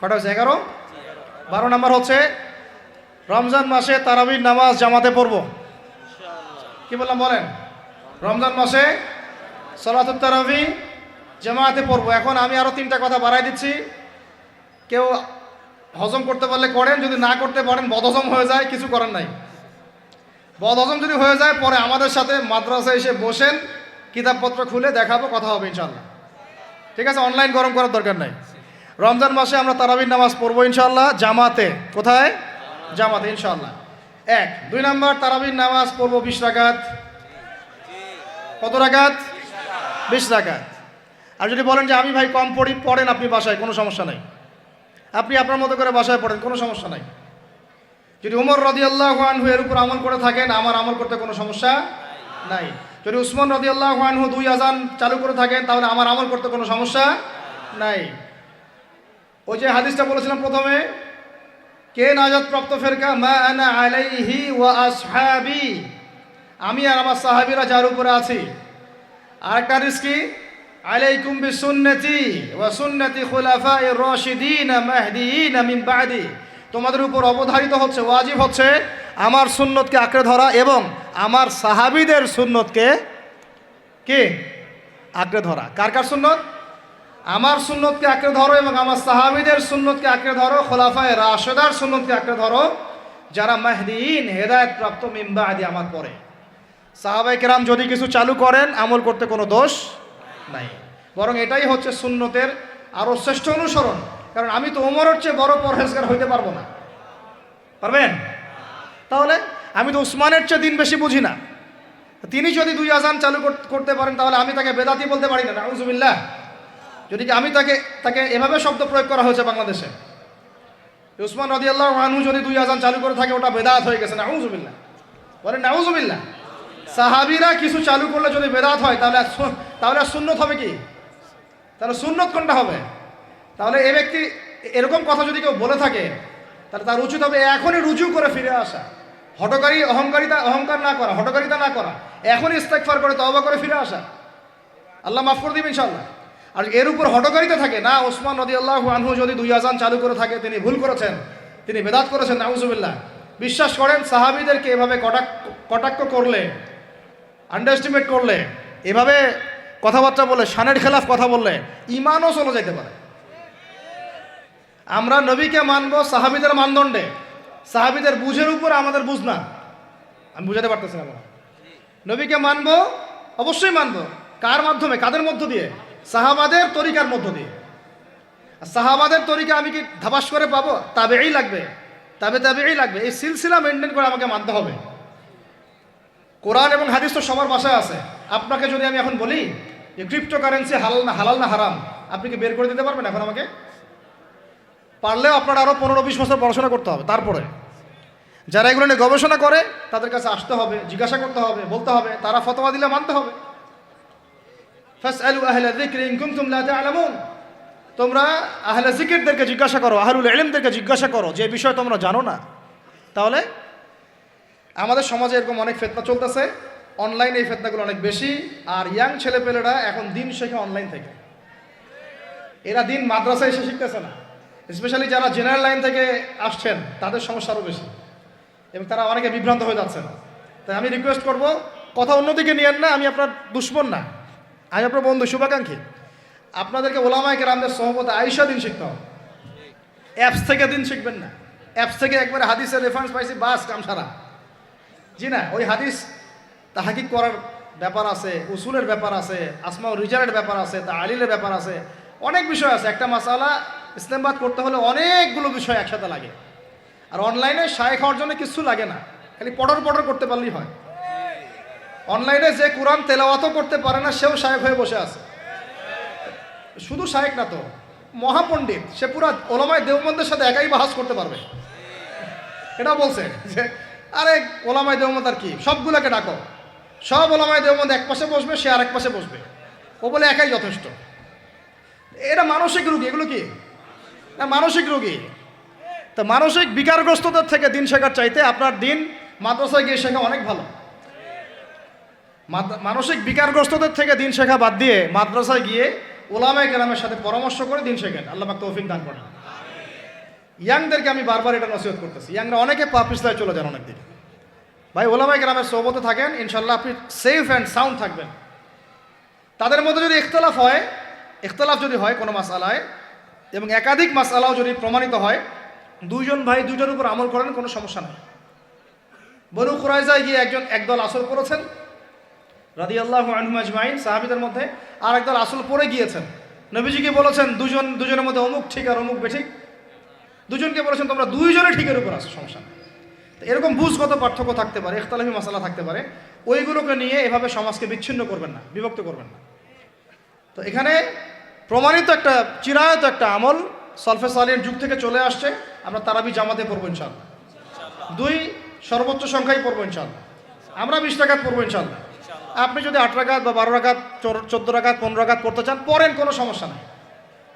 কটা হচ্ছে? 11। 12 নম্বর হচ্ছে, রমজান মাসে তারাবির নামাজ জামাতে পড়ব। কি বললাম বলেন? রমজান মাসে সালাতুত তারাবি জামাতে পড়ব। এখন আমি আরও 3টা কথা বাড়াই দিচ্ছি। কেউ হজম করতে পারলে করেন, যদি না করতে পারেন, বদহজম হয়ে যায়, কিছু করার নাই। বদহজম যদি হয়ে যায়, পরে আমাদের সাথে মাদ্রাসায় এসে বসেন, কিতাবপত্র খুলে দেখাবো, কথা হবে ইনশাআল্লাহ, ঠিক আছে? অনলাইন গরম করার দরকার নাই। রমজান মাসে আমরা তারাবির নামাজ পড়বো ইনশাআল্লাহ জামাতে। কোথায়? জামাতে ইনশাআল্লাহ। 1। 2 নম্বর, তারাবির নামাজ পড়বো 20 রাকাত। কত রাকাত? 20 রাকাত। আর যদি বলেন যে আমি ভাই কম পড়ি, পড়েন আপনি বাসায়, কোনো সমস্যা নাই। আপনি আপনার মতো করে বাসায় পড়েন, কোনো সমস্যা নাই। যদি ওমর রাদিয়াল্লাহু আনহু এর উপর আমল করে থাকেন, আমার আমল করতে কোনো সমস্যা নাই। যদি উসমান রাদিয়াল্লাহু আনহু 2 আযান চালু করে থাকেন তাহলে আমার আমল করতে কোনো সমস্যা নাই। ওই যে হাদিসটা বলেছিলাম প্রথমে, কে নাজাত প্রাপ্ত ফেরকা, মা আনা আলাইহি ওয়া আসহাবি, আমি আর আমার সাহাবীরা যার উপরে আছি। আরেকটা হাদিস কি, আলাইকুম বিসুন্নতি ওয়া সুন্নতি খুলাফায়ে রাশিদিন মাহদিয়িন মিন বাদি, তোমাদের উপর অবধারিত হচ্ছে, ওয়াজিব হচ্ছে আমার সুন্নতকে আঁকড়ে ধরা এবং আমার সাহাবীদের সুন্নতকে কি আঁকড়ে ধরা। কার কার সুন্নত? আমার সুন্নতকে আঁকড়ে ধরো এবং আমার সাহাবীদের সুন্নতকে আঁকড়ে ধরো, খোলাফায়ে রাশেদার সুন্নতকে আঁকড়ে ধরো, যারা মাহদিয়িন হেদায়েত প্রাপ্ত মিন বাদি, আমার পরে। সাহাবায়ে কেরাম যদি কিছু চালু করেন আমল করতে কোনো দোষ নাই, বরং এটাই হচ্ছে সুন্নতের আরও শ্রেষ্ঠ অনুসরণ। কারণ আমি তো ওমরের চেয়ে বড় পরহেজগার হইতে পারবো না, পারবেন? তাহলে আমি তো উসমানের চেয়ে দিন বেশি বুঝি না, তিনি যদি 2 আযান চালু করতে পারেন তাহলে আমি তাকে বেদাতি বলতে পারি না, নাউজুবিল্লাহ। যদি আমি তাকে এভাবে শব্দ প্রয়োগ করা হয়েছে বাংলাদেশে, উসমান রাদিয়াল্লাহু আনহু যদি 2 আযান চালু করে থাকে ওটা বেদাত হয়ে গেছে, নাউজুবিল্লাহ বলেন, নাউজুবিল্লাহ। সাহাবীরা কিছু চালু করলে যদি বেদাত হয় তাহলে সুন্নত হবে কি? তাহলে সুন্নত কোনটা হবে? তাহলে এই ব্যক্তি এরকম কথা যদি কেউ বলে থাকে তাহলে তার উচিত হবে এখনই রুজু করে ফিরে আসা, অহংকার না করা, হঠকারিতা না করা, এখনই ইস্তেগফার করে তওবা করে ফিরে আসা, আল্লাহ মাফ করে দিবেন ইনশাআল্লাহ। আর এর উপর হঠকারিতা থাকে না, ওসমান রাদিয়াল্লাহু আনহু যদি 2 আযান চালু করে থাকে তিনি ভুল করেছেন, তিনি বেদাত করেছেন, নাউজুবিল্লাহ। বিশ্বাস করেন সাহাবীদেরকে এভাবে কটাক্ষ করলে, আন্ডারএস্টিমেট করলে, এভাবে কথাবার্তা বলে, শানের খেলাফ কথা বললে ঈমানও চলে যেতে পারে। আমরা নবীকে মানব সাহাবীদের মানদণ্ডে, সাহাবীদের বুঝের উপর আমাদের বুঝ না। আমি বুঝাতে পারতেছি না। নবীকে মানব, অবশ্যই মানব। কার মাধ্যমে? কাদের মধ্য দিয়ে? সাহাবাদের তরিকার মধ্য দিয়ে। সাহাবাদের তরিকা আমি কি ধাবাস করে পাবো? তাবেই লাগবে, তাবেই লাগবে। এই সিলসিলা মেনটেন করে আমাকে মানতে হবে। কোরআন এবং হাদিস তো সবার ভাষায় আছে। আপনাকে যদি আমি এখন বলি যে ক্রিপ্টোকারেন্সি হালাল না হারাম, আপনি কি বের করে দিতে পারবেন এখন আমাকে? পারলেও আপনার আরও 15-20 বছর পড়াশোনা করতে হবে। তারপরে যারা এগুলো নিয়ে গবেষণা করে তাদের কাছে আসতে হবে, জিজ্ঞাসা করতে হবে, বলতে হবে, তারা ফতোয়া দিলে মানতে হবে। ফাসআলু আহলা যিকরি ইন কুনতুম লা তা'লামুন, তোমরা আহলে জিকিরদেরকে জিজ্ঞাসা করো, আহলুল ইলমদেরকে জিজ্ঞাসা করো যে বিষয় তোমরা জানো না। তাহলে আমাদের সমাজে এরকম অনেক ফিতনা চলতেছে, অনলাইনে এই ফিতনাগুলো অনেক বেশি। আর ইয়াং ছেলেপেলেরা এখন দিন শেখে অনলাইন থেকে, এরা দিন মাদ্রাসায় এসে শিখতেছে না। স্পেশালি যারা জেনারেল লাইন থেকে আসছেন তাদের সমস্যা আরও বেশি এবং তারা অনেকে বিভ্রান্ত হয়ে যাচ্ছেন। তাই আমি রিকোয়েস্ট করব, কথা অন্যদিকে নিয়েন না, আমি আপনার দুশ্মন না, আমি আপনার বন্ধু, শুভাকাঙ্ক্ষী। আপনাদেরকে ওলামায়ে কেরামদের সহবতে আইসা দিন শিখতে হবে, অ্যাপস থেকে দিন শিখবেন না। অ্যাপস থেকে একবারে হাদিসের রেফারেন্স পাইছি, বাস কাম সারা। জি না, ওই হাদিস তাহকিক করার ব্যাপার আছে, উসুলের ব্যাপার আছে, আসমা ও রিজালের ব্যাপার আছে, তাআলিলের ব্যাপার আছে, অনেক বিষয় আছে। একটা মাসালা ইসলামবাদ করতে হলে অনেকগুলো বিষয় একসাথে লাগে। আর অনলাইনে শায়েখ হওয়ার জন্য কিছু লাগে না, খালি পড়র করতে পারলেই হয়। অনলাইনে যে কোরআন তেলাওয়াতও করতে পারে না সেও শায়েখ হয়ে বসে আছে। শুধু শায়েখ না তো, মহাপণ্ডিত, সে পুরা ওলামায়ে দেওবন্দের সাথে একাই বাহাস করতে পারবে। এটা বলছে যে আরে ওলামায়ে দেওবন্দ আর কি, সবগুলোকে ডাকো, সব ওলামায়ে দেওবন্দ এক পাশে বসবে, সে আরেক পাশে বসবে, ও বলে একাই যথেষ্ট। এটা মানসিক রোগী, এগুলো কি না মানসিক রোগী। তো মানসিক বিকারগ্রস্তদের থেকে দিন শেখার চাইতে আপনার দিন মাদ্রাসায় গিয়ে শেখা অনেক ভালো। মানসিক বিকারগ্রস্তদের থেকে দিন শেখা বাদ দিয়ে মাদ্রাসায় গিয়ে ওলামায়ে কেরামের সাথে পরামর্শ করে দিন শেখেন, আল্লাহ পাক তৌফিক দান করেন। ইয়াংদেরকে আমি বারবার এটা নসিহত করতেছি, ইয়াংরা অনেকে পাপিস্তায় চলে যান অনেক দিকে। ভাই ওলামায়ে কেরামের সোহবতে থাকেন, ইনশাল্লাহ আপনি সেফ অ্যান্ড সাউন্ড থাকবেন। তাদের মধ্যে যদি ইখতলাফ যদি হয় কোনো মাসআলায় এবং একাধিক মাসআলাও যদি প্রমাণিত হয়, দুইজন ভাই দুইটার উপর আমল করেন, কোনো সমস্যা নেই। বনু কুরাইজায় গিয়ে একদল আসল পড়েছেন রাদিয়াল্লাহু আনহুম আজমাইন, সাহাবীদের মধ্যে, আর একদল আসল পড়ে গিয়েছেন। নবীজিকে বলেছেন দুজনের মধ্যে অমুক ঠিক আর অমুক বেঠিক। দুজনকে বলেছেন তোমরা দুইজনে ঠিকের উপর আসো, সমস্যা নেই। তো এরকম বুঝগত পার্থক্য থাকতে পারে, ইখতিলাফি মাসালা থাকতে পারে, ওইগুলোকে নিয়ে এভাবে সমাজকে বিচ্ছিন্ন করবেন না, বিভক্ত করবেন না। তো এখানে প্রমাণিত একটা চিরায়ত একটা আমল সলফে সালিহিন যুগ থেকে চলে আসছে। আমরা তারাবি জামাতে পড়বো ইনশাআল্লাহ, 2 সর্বোচ্চ সংখ্যায় পড়বো ইনশাআল্লাহ। আমরা 20 রাকাত পড়বো ইনশাআল্লাহ। আপনি যদি 8 রাকাত বা 12 রাকাত 14 রাকাত 15 রাকাত পড়তে চান পড়েন, কোনো সমস্যা নাই।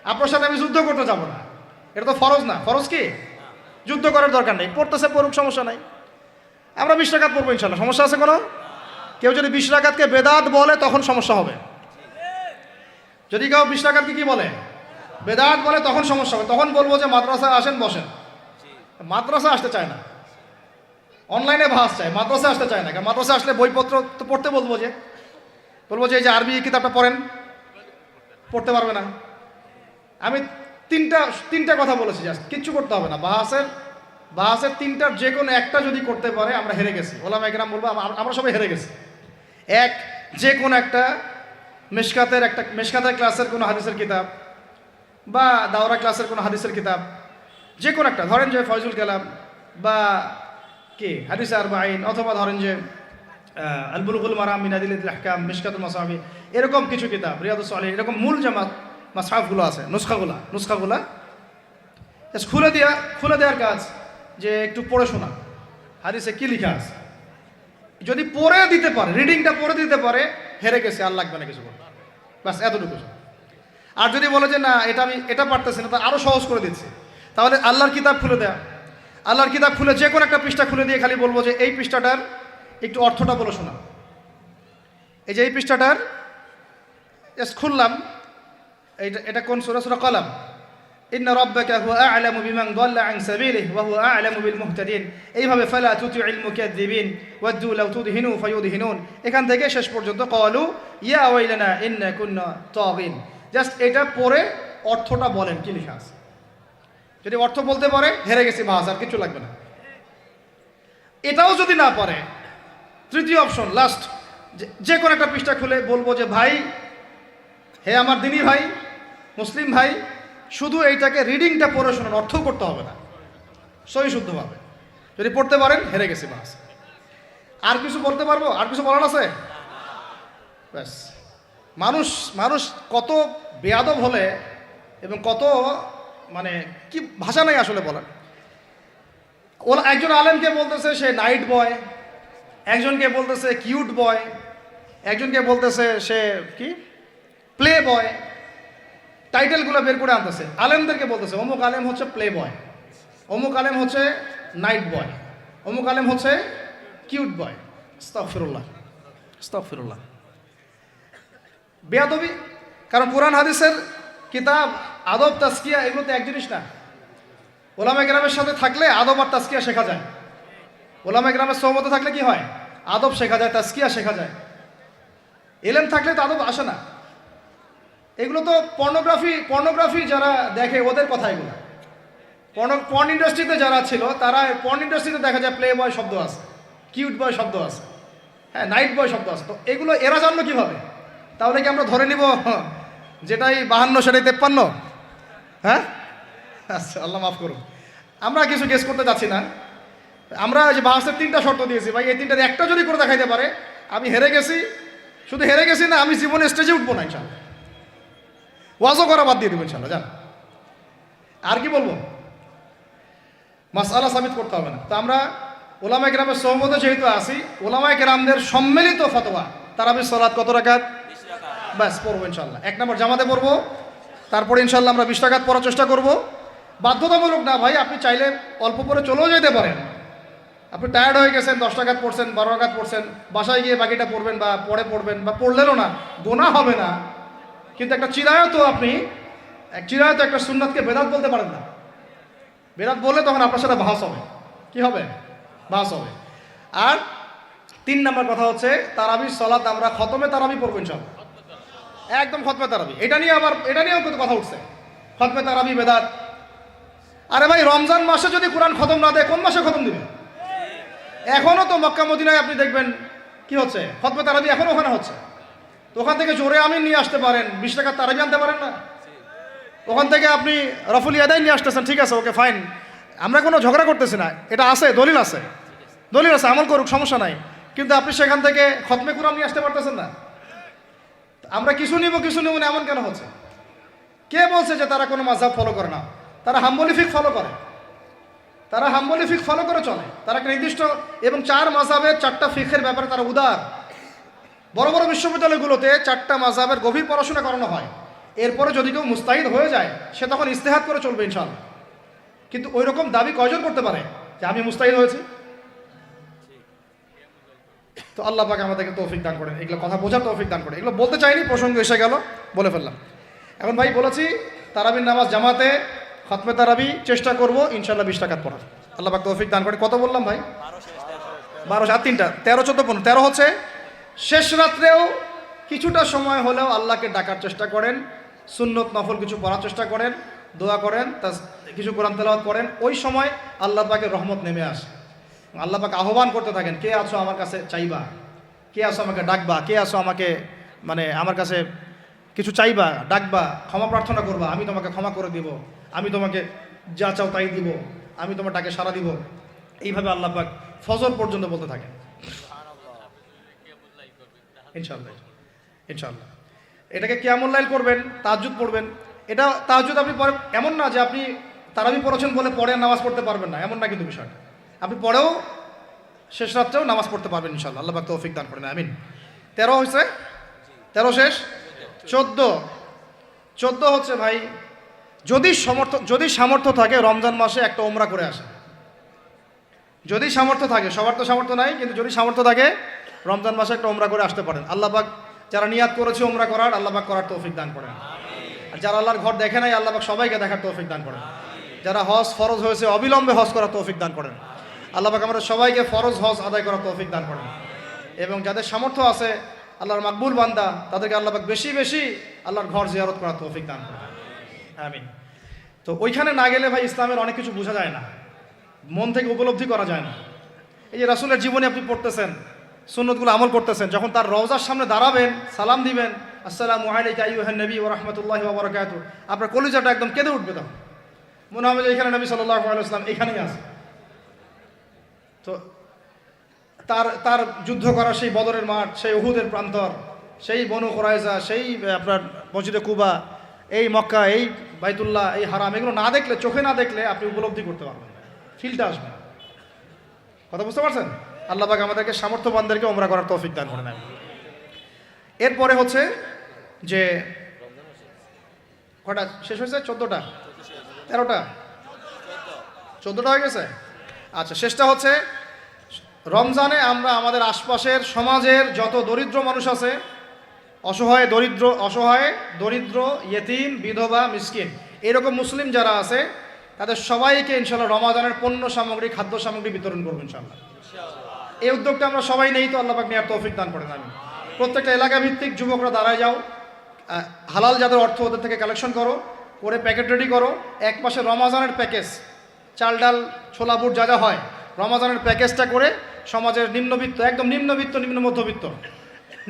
আপনার সাথে আমি যুদ্ধ করতে যাব না, এটা তো ফরজ না। ফরজ কি? যুদ্ধ করার দরকার নেই, পড়তেছে পড়ুক, সমস্যা নাই। আমরা 20 রাকাত পড়বো ইনশাল্লাহ, সমস্যা আছে কোনো? কেউ যদি 20 রাকাতকে বেদাত বলে তখন সমস্যা হবে। যদি কেউ 20 রাকাতকে কি বলে? বেদাত বলে, তখন সমস্যা হবে। তখন বলবো যে মাদ্রাসায় আসেন, বসেন। মাদ্রাসা আসতে চায় না, অনলাইনে ভাস চায়, মাদ্রাসা আসতে চায় না। কারণ মাদ্রাসা আসলে বইপত্র তো পড়তে বলবো যে এই যে আরবি কিতাবটা পড়েন, পড়তে পারবে না। আমি তিনটা কথা বলেছি, জাস্ট কিচ্ছু করতে হবে না। বাহাসের তিনটার যে কোনো একটা যদি করতে পারে আমরা হেরে গেছি। ওলামা একরাম বলবো আমরা সবাই হেরে গেছি। এক, যে কোনো একটা মেশকাতের ক্লাসের কোনো হাদিসের কিতাব বা দাওরা ক্লাসের কোনো হাদিসের কিতাব, যে কোনো একটা, ধরেন যে ফয়জুল কালাম বা কি হাদিস আরবাঈন, অথবা ধরেন যে আল বুলুগুল মারাম মিন আদিল্লাতিল আহকাম, মিশকাতুল মাসাবি, এরকম কিছু কিতাব, রিয়াদুস সালিহিন, এরকম মূল জামাত মাসহাফগুলো আছে, নুসখাগুলা খুলে দেওয়ার কাজ, যে একটু পড়ে শোনা হাদিসে কি লেখা আছে। যদি পড়ে দিতে পারে, রিডিংটা পড়ে দিতে পারে, হেরে গেছে, আর লাগবে না কিছু করতে, বাস এতটুকু। আর যদি বলে যে না এটা পারতেছি না, তা আরও সহজ করে দিচ্ছি, তাহলে আল্লাহর কিতাব খুলে দেয়া। আল্লাহর কিতাব খুলে যে কোনো একটা পৃষ্ঠা খুলে দিয়ে খালি বলবো যে এই পৃষ্ঠাটার একটু অর্থটা বলে শোনা। এই যে এই পৃষ্ঠাটার খুললাম, এটা কোন সূরা? সূরা কলম। ইন্না রাব্বাকা হুয়া আ'লামু বিমান দাল্লা আন সাবিলিহি ওয়া হুয়া আ'লামু বিল মুহতাদিন। এইভাবে ফালা তুতিউল মুকাজ্জিবিন ওয়াদ্দু লাউ তুদহিনু ফায়ুদহিনুন, এখান থেকে শেষ পর্যন্ত ক্বালু ইয়া ওয়াইলানা ইন্না কুন্না তাগিন। জাস্ট এটা পড়ে অর্থটা বলেন কি লেখা আছে। যদি অর্থ বলতে পারে, হেরে গেছি, বাস, আর কিছু লাগবে না। এটাও যদি না পারে, তৃতীয় অপশন, লাস্ট, যে কোনো একটা পৃষ্ঠা খুলে বলবো যে ভাই, হে আমার দিনী ভাই, মুসলিম ভাই, শুধু এইটাকে রিডিংটা পড়ে শোনান, অর্থও করতে হবে না, সহি শুদ্ধভাবে। যদি পড়তে পারেন, হেরে গেছি, বাস। আর কিছু বলতে পারবো? আর কিছু বলার আছে? ব্যাস। মানুষ কত বেয়াদব হলে, এবং কত মানে কি ভাষা নাই আসলে বলার। একজন আলেমকে বলতেছে সে নাইট বয়, একজনকে বলতেছে কিউট বয়, একজনকে বলতেছে সে কি প্লে বয়, টাইটেলগুলো বের করে আনতেছে। আলেমদেরকে বলতেছে অমুক আলেম হচ্ছে প্লে বয়, অমুক আলেম হচ্ছে নাইট বয়, অমুক আলেম হচ্ছে কিউট বয়। আস্তাগফিরুল্লাহ। বেয়াদবি। কারণ কোরআন হাদিসের কিতাব, আদব, তাজকিয়া, এগুলো তো এক জিনিস না। ওলামা কেরামের সাথে থাকলে আদব আর তাজকিয়া শেখা যায়। ওলামা কেরামের সোহবতে থাকলে কি হয়? আদব শেখা যায়, তাজকিয়া শেখা যায়। এলেম থাকলে তো আদব আসে না। এগুলো তো পর্নোগ্রাফি যারা দেখে ওদের কথা এগুলো। পর্ন ইন্ডাস্ট্রিতে যারা ছিল, তারা পর্ন ইন্ডাস্ট্রিতে দেখা যায় প্লে বয় শব্দ আছে, কিউট বয় শব্দ আছে, হ্যাঁ, নাইট বয় শব্দ আছে। তো এগুলো এরা জানলো কিভাবে? তাহলে কি আমরা ধরে নিব যেটাই 52 সেটাই 53? হ্যাঁ, আচ্ছা, আল্লাহ মাফ করুন। আমরা কিছু গেস করতে যাচ্ছি না। আমরা যে বাহাসের 3টা শর্ত দিয়েছি, ভাই এই 3টার একটা যদি করে দেখাইতে পারে, আমি হেরে গেছি। শুধু হেরে গেছি না, আমি জীবনে স্টেজে উঠবো না ইনশাল্লাহ। ওয়াজও করা বাদ দিয়ে দেবো ইনশাল্লাহ। জান, আর কি বলবো? মাসআলা সাবিত করতে হবে না। তো আমরা ওলামায়ে কেরামের সোহবতে যেহেতু আসি, ওলামায়ে কেরামদের সম্মিলিত ফতোয়া, তারাবির সালাত কত রাকাত? 20 রাকাত। ব্যাস, পড়বো ইনশাল্লাহ। 1 নম্বর জামাতে পড়বো, তারপরে ইনশাল্লাহ আমরা 20 রাকাত পড়ার চেষ্টা করবো। বাধ্যতামূলক না ভাই, আপনি চাইলে অল্প পরে চলেও যেতে পারেন। আপনি টায়ার্ড হয়ে গেছেন, 10 রাকাত পড়ছেন, 12 রাকাত পড়ছেন, বাসায় গিয়ে বাকিটা পড়বেন বা পরে পড়বেন, বা পড়লেনও না, গোনা হবে না। কিন্তু একটা চিরায়ত, আপনি চিরায়ত একটা সুন্নাতকে বেদাত বলতে পারেন না। বেদাত বললে তখন আপনার সাথে বাহাস হবে। কি হবে? বাহাস হবে। আর 3 নম্বর কথা হচ্ছে, তারাবির সালাত আমরা খতমে তারাবি পড়বো ইনশাআল্লাহ, একদম খতমে তারাবি। এটা নিয়েও কিন্তু কথা উঠছে, খতমে তারাবি বেদাত। আরে ভাই, রমজান মাসে যদি কোরআন খতম না দেয়, কোন মাসে খতম দিবে? এখনো তো মক্কা মদিনায় আপনি দেখবেন কি হচ্ছে, খতমে তারাবি এখনো ওখানে হচ্ছে। তো ওখান থেকে জোরে আমিন নিয়ে আসতে পারেন, 20 টাকার তারাবি আনতে পারেন না? ওখান থেকে আপনি রফুল ইয়াদাইন নিয়ে আসতেছেন, ঠিক আছে, ওকে ফাইন, আমরা কোনো ঝগড়া করতেছি না, এটা আছে, দলিল আছে, আমল করুক, সমস্যা নাই। কিন্তু আপনি সেখান থেকে খতমে কুরআন নিয়ে আসতে পারতেছেন না। আমরা কিছু নিব না, এমন কেন হচ্ছে? কে বলছে যে তারা কোনো মাযহাব ফলো করে না? তারা হাম্বলি ফিকহ ফলো করে, চলে। তারা একটা নির্দিষ্ট এবং 4 মাযহাবের 4টা ফিকহের ব্যাপারে তারা উদার। বড় বড় বিশ্ববিদ্যালয়গুলোতে 4টা মাযহাবের গভীর পড়াশোনা করানো হয়। এরপরে যদি কেউ মুস্তাহিদ হয়ে যায় সে তখন ইজতিহাদ করে চলবে ইনশাআল্লাহ। কিন্তু ওই রকম দাবি কয়জন করতে পারে যে আমি মুস্তাহিদ হয়েছি? তো আল্লাহ পাক আমাদেরকে তৌফিক দান করেন, এগুলো কথা বোঝার তৌফিক দান করেন। এগুলো বলতে চাইনি, প্রসঙ্গ এসে গেল, বলে ফেললাম। এখন ভাই বলেছি তারাবির নামাজ জামাতে খতমে তারাবি চেষ্টা করব ইনশাআল্লাহ 20 রাকাত পড়ার। আল্লাহ পাক তৌফিক দান করে। কত বললাম ভাই? 12 আর 3টা 13 14 15। 13 হচ্ছে শেষ রাত্রেও কিছুটা সময় হলেও আল্লাহকে ডাকার চেষ্টা করেন, সুন্নত নফল কিছু পড়ার চেষ্টা করেন, দোয়া করেন, কিছু কোরআন তেলাওয়াত করেন। ওই সময় আল্লাহ পাকের রহমত নেমে আসে। আল্লাহ পাক আহ্বান করতে থাকেন, কে আছো আমার কাছে চাইবা, কে আছো আমাকে ডাকবা, কে আছো আমাকে আমার কাছে কিছু চাইবা, ডাকবা, ক্ষমা প্রার্থনা করবা, আমি তোমাকে ক্ষমা করে দিব, আমি তোমাকে যা চাও তাই দিব, আমি তোমার ডাকে সাড়া দিব। এইভাবে আল্লাহ পাক ফজর পর্যন্ত বলতে থাকেন। ইনশাআল্লাহ ইনশাআল্লাহ এটাকে কিয়ামুল লাইল করবেন, তাহাজ্জুদ পড়বেন। এটা তাহাজ্জুদ আপনি পড়ে এমন না যে আপনি তারাবি পড়েছেন বলে পরে নামাজ পড়তে পারবেন না, এমন না কিন্তু বিষয়টা। আপনি পরেও শেষ রাত্রেও নামাজ পড়তে পারবেন ইনশাআল্লাহ। আল্লাহ পাক তৌফিক দান করেন, আমিন। 13 হয়েছে, 13 শেষ। 14 হচ্ছে ভাই যদি সামর্থ্য থাকে রমজান মাসে একটা ওমরা করে আসে। যদি সামর্থ্য থাকে, সবার তো সামর্থ্য নাই, কিন্তু যদি সামর্থ্য থাকে রমজান মাসে একটা ওমরা করে আসতে পারেন। আল্লাহ পাক যারা নিয়াত করেছে ওমরা করার, আল্লাহ পাক করার তৌফিক দান করেন। আর যারা আল্লাহর ঘর দেখে নাই, আল্লাহ পাক সবাইকে দেখার তৌফিক দান করেন। যারা হজ ফরজ হয়েছে অবিলম্বে হজ করার তৌফিক দান করেন। আল্লাহ পাক আমরা সবাইকে ফরজ হজ আদায় করার তৌফিক দান করেন। এবং যাদের সামর্থ্য আছে আল্লাহর মাকবুল বান্দা, তাদেরকে আল্লাহ পাক বেশি বেশি আল্লাহর ঘর জিয়ারত করার তৌফিক দান করেন, আমিন। তো ওইখানে না গেলে ভাই ইসলামের অনেক কিছু বোঝা যায় না, মন থেকে উপলব্ধি করা যায় না। এই যে রাসূলের জীবনী আপনি পড়তেছেন, সুন্নতগুলো আমল করতেছেন, যখন তার রওজার সামনে দাঁড়াবেন, সালাম দিবেন, আসসালামু আলাইকা আইয়ুহান নবী ওয়া রাহমাতুল্লাহি ওয়া বারাকাতুহু, আপনার কলিজাটা একদম কেঁদে উঠবে। তখন মনে হবে যে এখানে নবী সাল্লাল্লাহু আলাইহি ওয়াসাল্লাম এখানেই আছে। তো তার যুদ্ধ করা সেই বদরের মাঠ, সেই উহুদের প্রান্তর, সেই বনু কুরাইজা, সেই আপনার মসজিদে কুবা, এই মক্কা, এই বাইতুল্লাহ, এই হারাম, এগুলো না দেখলে, চোখে না দেখলে আপনি উপলব্ধি করতে পারবেন, ফিলটা আসবে না। কথা বুঝতে পারছেন? আল্লাহ পাক আমাদেরকে সামর্থ্যবানদেরকে ওমরা করার তৌফিক দান করেন। এরপরে হচ্ছে যে কটা শেষ হয়েছে? 14টা 13টা 14টা হয়ে গেছে। আচ্ছা, শেষটা হচ্ছে রমজানে আমরা আমাদের আশপাশের সমাজের যত দরিদ্র মানুষ আছে, অসহায় দরিদ্র ইয়েতিম, বিধবা, মিসকিন, এরকম মুসলিম যারা আছে তাদের সবাইকে ইনশাআল্লাহ রমজানের পণ্য সামগ্রী, খাদ্য সামগ্রী বিতরণ করবো ইনশাআল্লাহ। এই উদ্যোগটা আমরা সবাই নেই, তো আল্লাহ পাক নেওয়ার তৌফিক দান করেন, আমি। প্রত্যেকটা এলাকা ভিত্তিক যুবকরা দাঁড়ায় যাও, হালাল যাদের অর্থ ওদের থেকে কালেকশন করো, করে প্যাকেট রেডি করো। এক মাসে রমজানের প্যাকেজ, চাল ডাল ছোলা বুট যা যা হয়, রমজানের প্যাকেজটা করে সমাজের নিম্নবিত্ত, একদম নিম্নবিত্ত, নিম্ন মধ্যবিত্ত,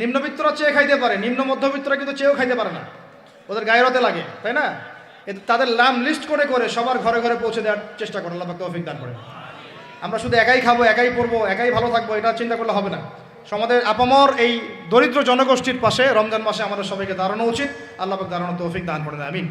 নিম্নবিত্তরা চেয়ে খাইতে পারে, নিম্ন মধ্যবিত্তরা কিন্তু চেয়েও খাইতে পারে না, ওদের গায়েরতে লাগে, তাই না? তাদের নাম লিস্ট করে করে সবার ঘরে ঘরে পৌঁছে দেওয়ার চেষ্টা করো। আল্লাহ পাক তৌফিক দান করেন। আমরা শুধু একাই খাবো, একাই পড়বো, একাই ভালো থাকবো, এটা চিন্তা করলে হবে না। সমাজের আপামর এই দরিদ্র জনগোষ্ঠীর পাশে রমজান মাসে আমাদের সবাইকে দাঁড়ানো উচিত। আল্লাহ পাক দাঁড়ানোর তৌফিক দান করেন, আমিন।